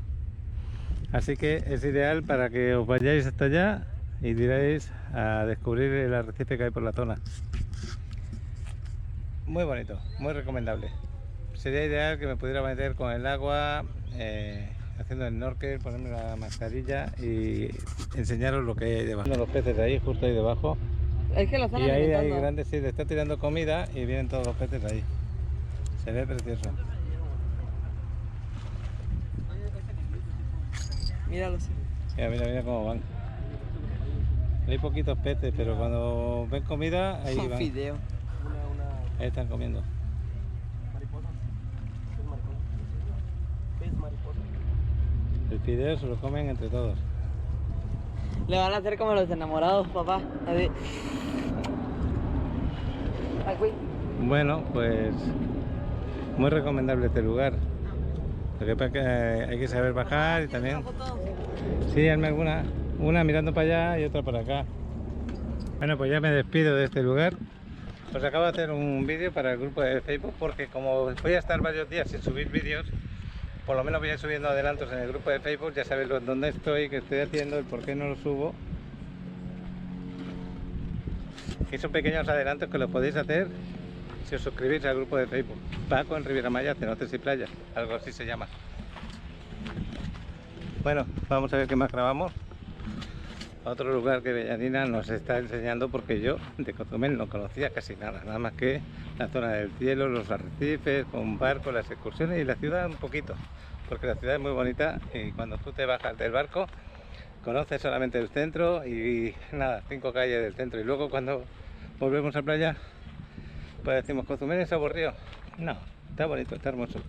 Así que es ideal para que os vayáis hasta allá y tiráis a descubrir el arrecife que hay por la zona. Muy bonito, muy recomendable. Sería ideal que me pudiera meter con el agua, haciendo el snorkel, ponerme la mascarilla y enseñaros lo que hay debajo. Los peces ahí, justo ahí debajo. Es que lo están Y ahí hay alimentando. grandes, sí, le está tirando comida y vienen todos los peces ahí. Se ve precioso. Míralos. Mira, mira, mira cómo van. Hay poquitos peces, pero cuando ven comida, ahí Son van. fideo. Ahí están comiendo. El fideo se lo comen entre todos. Le van a hacer como los enamorados, papá. Así. Ay, güey. Bueno, pues muy recomendable este lugar. Lo que pasa es que hay que saber bajar y también... Sí, hazme alguna. Una mirando para allá y otra para acá. Bueno, pues ya me despido de este lugar. Os acabo de hacer un vídeo para el grupo de Facebook, porque como voy a estar varios días sin subir vídeos, por lo menos voy a ir subiendo adelantos en el grupo de Facebook. Ya sabéis dónde estoy, qué estoy haciendo, el por qué no lo subo. Y son pequeños adelantos que lo podéis hacer si os suscribís al grupo de Facebook. Paco en Riviera Maya, cenotes y playas, algo así se llama. Bueno, vamos a ver qué más grabamos. Otro lugar que Bellanina nos está enseñando, porque yo de Cozumel no conocía casi nada, nada más que la zona del cielo, los arrecifes, con barco, las excursiones y la ciudad un poquito, porque la ciudad es muy bonita y cuando tú te bajas del barco conoces solamente el centro y nada, 5 calles del centro, y luego cuando volvemos a playa pues decimos, ¿Cozumel es aburrido? No, está bonito, está hermoso.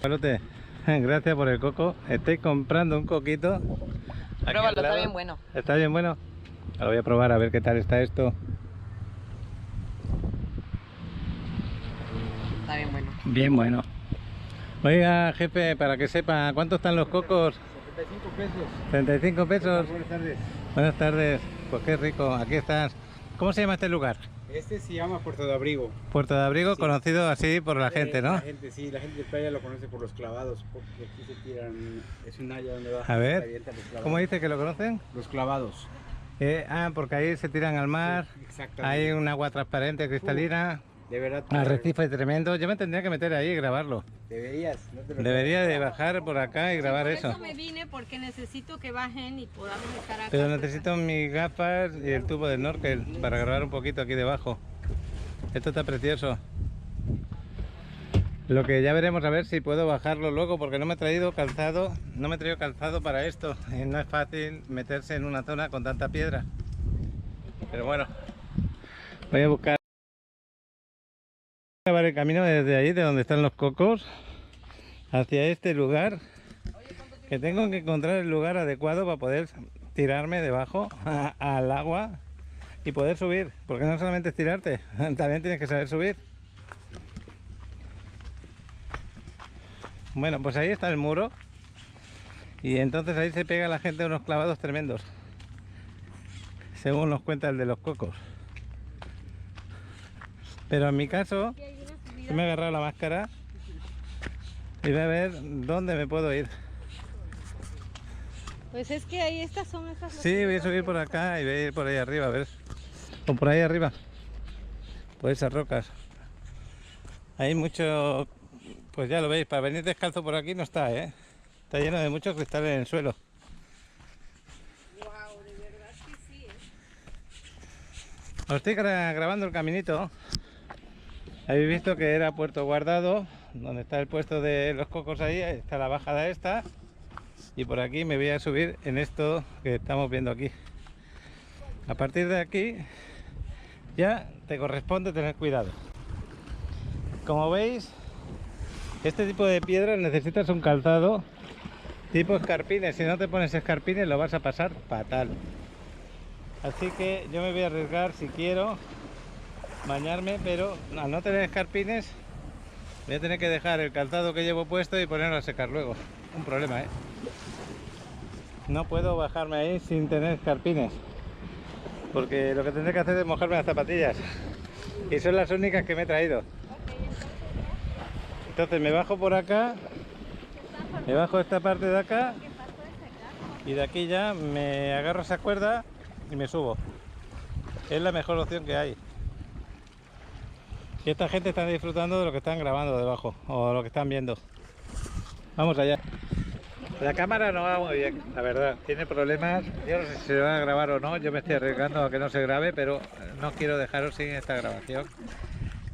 Carlote, gracias por el coco. Estoy comprando un coquito. Aquí Pruébalo, al está lado. bien bueno. ¿Está bien bueno? Lo voy a probar a ver qué tal está esto. Está bien bueno. Bien bueno. Oiga, jefe, para que sepa, ¿cuánto están los cocos? 75 pesos. 35 pesos. Buenas tardes. Buenas tardes. Pues qué rico, aquí estás. ¿Cómo se llama este lugar? Este se llama Puerto de Abrigo. Puerto de Abrigo, Sí. conocido así por la gente, ¿no? La gente, sí, la gente de playa lo conoce por los clavados, porque aquí se tiran, es un área donde va A ver, se avientan los clavados. ¿cómo dice que lo conocen? Los clavados. Porque ahí se tiran al mar, Sí, exactamente. hay un agua transparente, cristalina, De verdad. arrecife tremendo. Yo me tendría que meter ahí y grabarlo. Deberías. No te lo Debería de bajar por acá y grabar Por eso. eso me vine, porque necesito que bajen y podamos estar acá. Pero necesito mis gafas y el tubo de snorkel para grabar un poquito aquí debajo. Esto está precioso. Lo que ya veremos a ver si puedo bajarlo luego, porque no me he traído calzado, para esto. Y no es fácil meterse en una zona con tanta piedra. Pero bueno, voy a buscar el camino desde ahí, de donde están los cocos, hacia este lugar. Que tengo que encontrar el lugar adecuado para poder tirarme debajo al agua y poder subir, porque no solamente es tirarte, también tienes que saber subir. Bueno, pues ahí está el muro, y entonces ahí se pega la gente unos clavados tremendos, según nos cuenta el de los cocos. Pero en mi caso, yo me he agarrado la máscara y voy a ver dónde me puedo ir. Pues es que ahí estas son estas. Sí, voy a subir por acá y voy a ir por ahí arriba, a ver. O por ahí arriba. Por esas rocas. Hay mucho... Pues ya lo veis, para venir descalzo por aquí no está, ¿eh? Está lleno de muchos cristales en el suelo. Wow, de verdad que sí, ¿eh? Os estoy grabando el caminito. Habéis visto que era Puerto Guardado, donde está el puesto de los cocos ahí, está la bajada esta. Y por aquí me voy a subir en esto que estamos viendo aquí. A partir de aquí ya te corresponde tener cuidado. Como veis, este tipo de piedras necesitas un calzado tipo escarpines. Si no te pones escarpines lo vas a pasar fatal. Así que yo me voy a arriesgar si quiero bañarme, pero al no tener escarpines voy a tener que dejar el calzado que llevo puesto y ponerlo a secar luego. Un problema, ¿eh? No puedo bajarme ahí sin tener escarpines, porque lo que tendré que hacer es mojarme las zapatillas y son las únicas que me he traído. Entonces me bajo por acá, me bajo esta parte de acá y de aquí ya me agarro esa cuerda y me subo. Es la mejor opción que hay. Y esta gente está disfrutando de lo que están grabando debajo o lo que están viendo. Vamos allá. La cámara no va muy bien, la verdad, tiene problemas. Yo no sé si se va a grabar o no, yo me estoy arriesgando a que no se grabe, pero no quiero dejaros sin esta grabación.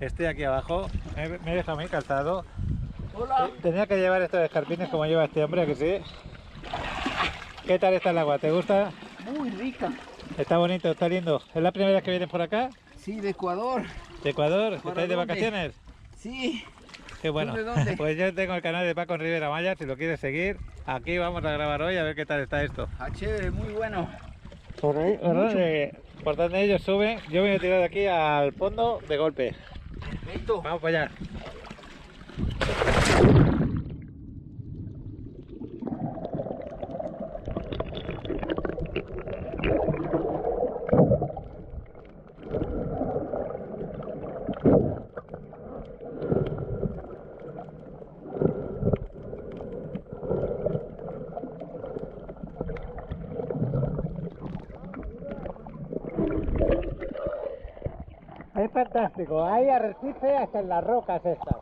Estoy aquí abajo, me he dejado mi calzado. Hola. Tenía que llevar estos escarpines como lleva este hombre, ¿a que sí? ¿Qué tal está el agua? ¿Te gusta? Muy rica. Está bonito, está lindo. ¿Es la primera vez que vienes por acá? Sí, de Ecuador. ¿De Ecuador? ¿Para ¿Estáis de dónde? vacaciones? Sí. Qué bueno. ¿Tú de dónde? Pues yo tengo el canal de Paco Rivera Maya, si lo quieres seguir. Aquí vamos a grabar hoy a ver qué tal está esto. Ah, chévere, muy bueno. Por ahí, ¿verdad? Por donde ellos suben, yo me voy a tirar de aquí al fondo de golpe. Perfecto. Vamos para allá. Es fantástico, hay arrecife hasta en las rocas estas.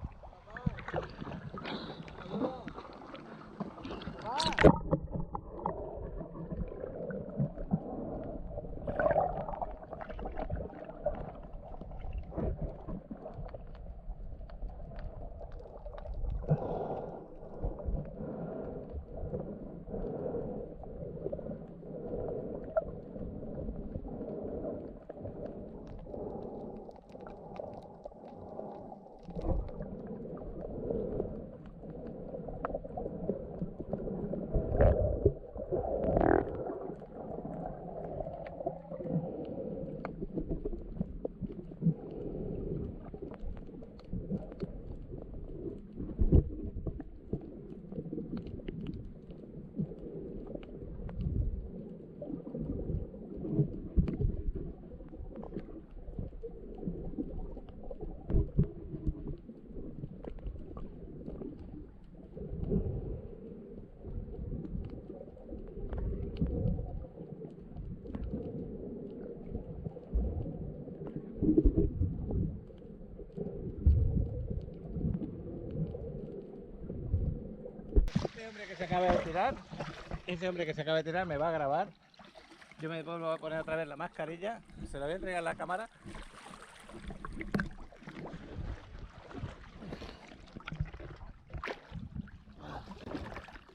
Ese hombre que se acaba de tirar me va a grabar. Yo me vuelvo a poner otra vez la mascarilla, se la voy a entregar a la cámara.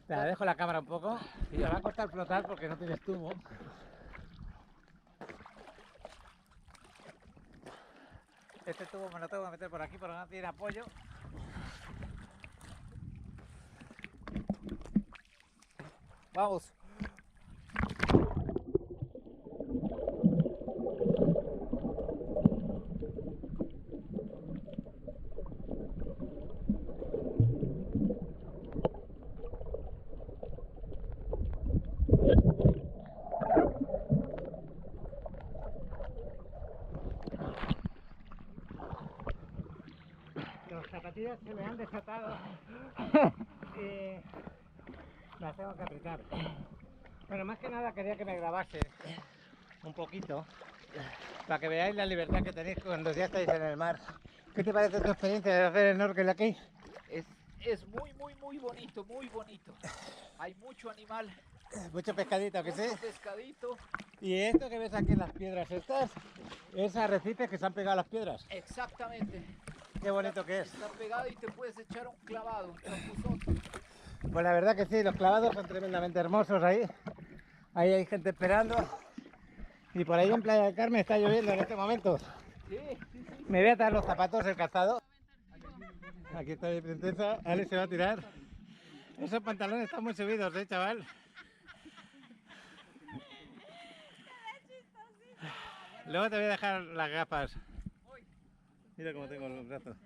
Te la dejo la cámara un poco y la va a costar flotar porque no tienes tubo. Este tubo me lo tengo que meter por aquí porque no tiene apoyo. Vamos. Los zapatillas se me han desatado y las tengo que apretar. Bueno, más que nada quería que me grabase un poquito para que veáis la libertad que tenéis cuando ya estáis en el mar. ¿Qué te parece tu experiencia de hacer snorkel aquí? Es muy bonito, muy bonito. Hay mucho animal, Mucho pescadito, ¿que sí? mucho pescadito. Y esto que ves aquí, las piedras estas, es arrecifes que se han pegado a las piedras. Exactamente. Qué bonito que es. Está pegado y te puedes echar un clavado, un chapuzón. Pues la verdad que sí, los clavados son tremendamente hermosos ahí. Ahí hay gente esperando. Y por ahí en Playa del Carmen está lloviendo en este momento. Me voy a atar los zapatos, el calzado. Aquí está mi princesa. Ale se va a tirar. Esos pantalones están muy subidos, chaval. Luego te voy a dejar las gafas. Mira cómo tengo los brazos.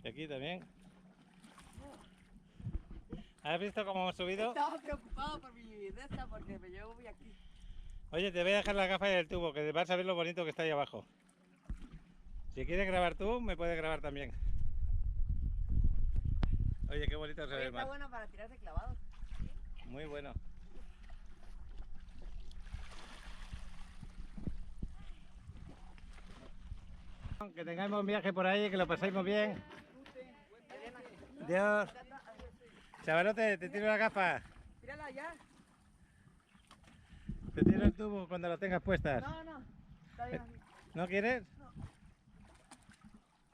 Y aquí también. ¿Has visto cómo hemos subido? Estaba preocupado por mi esta porque me llevo muy aquí. Oye, te voy a dejar las gafas y el tubo, que vas a ver lo bonito que está ahí abajo. Si quieres grabar tú, me puedes grabar también. Oye, qué bonito se ve el Está mar. bueno para tirarse clavados. Muy bueno. Que tengáis buen viaje por ahí, que lo paséis muy bien. Adiós. Chavalote, te tiro la gafa. Tírala ya. Te tiro el tubo cuando lo tengas puestas. No. Está bien así. ¿No quieres?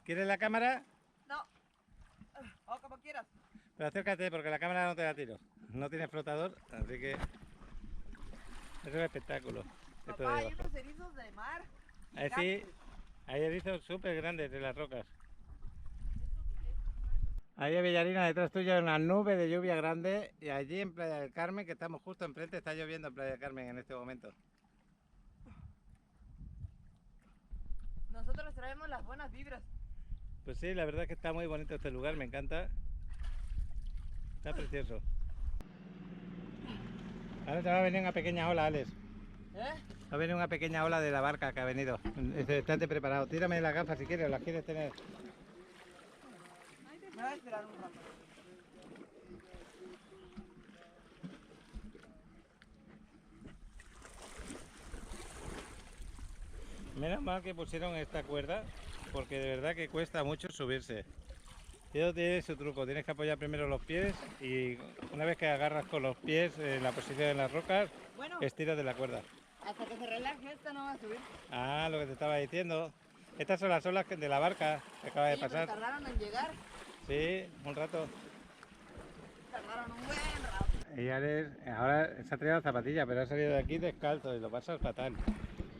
¿Quieres la cámara? No. O como quieras. Pero acércate porque la cámara no te la tiro. No tiene flotador, así que es un espectáculo. Esto Papá, de hay abajo. unos erizos de mar. Ahí sí, hay erizos súper grandes de las rocas. Ahí en Villarina, detrás tuya, una nube de lluvia grande. Y allí en Playa del Carmen, que estamos justo enfrente, está lloviendo en Playa del Carmen en este momento. Nosotros traemos las buenas vibras. Pues sí, la verdad es que está muy bonito este lugar, me encanta. Está precioso. Ahora te va a venir una pequeña ola, Alex. ¿Eh? Va a venir una pequeña ola de la barca que ha venido. Estate preparado. Tírame las gafas si quieres, o las quieres tener. Me voy a esperar un rato. Menos mal que pusieron esta cuerda, porque de verdad que cuesta mucho subirse. Y eso tiene su truco, tienes que apoyar primero los pies y una vez que agarras con los pies en la posición de las rocas, Bueno, estiras de la cuerda. hasta que se relaje esta no va a subir. Ah, lo que te estaba diciendo. Estas son las olas de la barca que acaba de Oye, pero pasar. tardaron en llegar. Sí, un rato. Tardaron un buen rato. Y ahora se ha traído la zapatilla, pero ha salido de aquí descalzo y lo pasas fatal.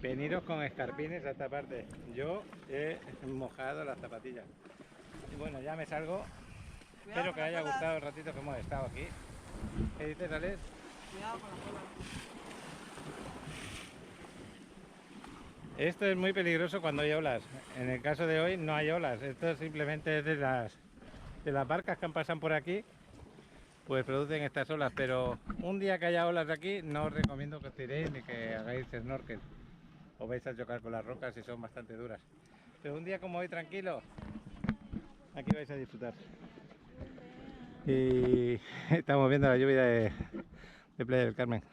Veniros con escarpines a esta parte. Yo he mojado las zapatillas. Y bueno, ya me salgo. Espero que haya gustado el ratito que hemos estado aquí. ¿Qué dices, Alex? Cuidado con las olas. Esto es muy peligroso cuando hay olas. En el caso de hoy no hay olas. Esto simplemente es de las barcas que han pasado por aquí, pues producen estas olas. Pero un día que haya olas aquí, no os recomiendo que os tiréis ni que hagáis snorkel. Os vais a chocar con las rocas y son bastante duras. Pero un día como hoy tranquilo, aquí vais a disfrutar. Y estamos viendo la lluvia de Playa del Carmen.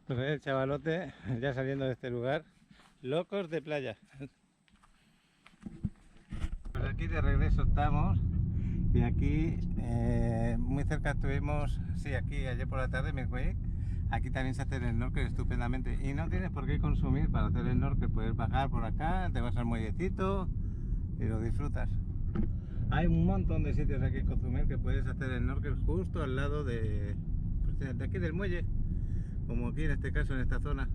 Pues el chavalote ya saliendo de este lugar, locos de playa. Pues aquí de regreso estamos y aquí muy cerca estuvimos, sí, aquí ayer por la tarde, Milkway. Aquí también se hace el snorkel estupendamente y no tienes por qué consumir para hacer el snorkel, puedes bajar por acá, te vas al muellecito y lo disfrutas. Hay un montón de sitios aquí en Cozumel que puedes hacer el snorkel justo al lado de aquí del muelle, como aquí en este caso, en esta zona.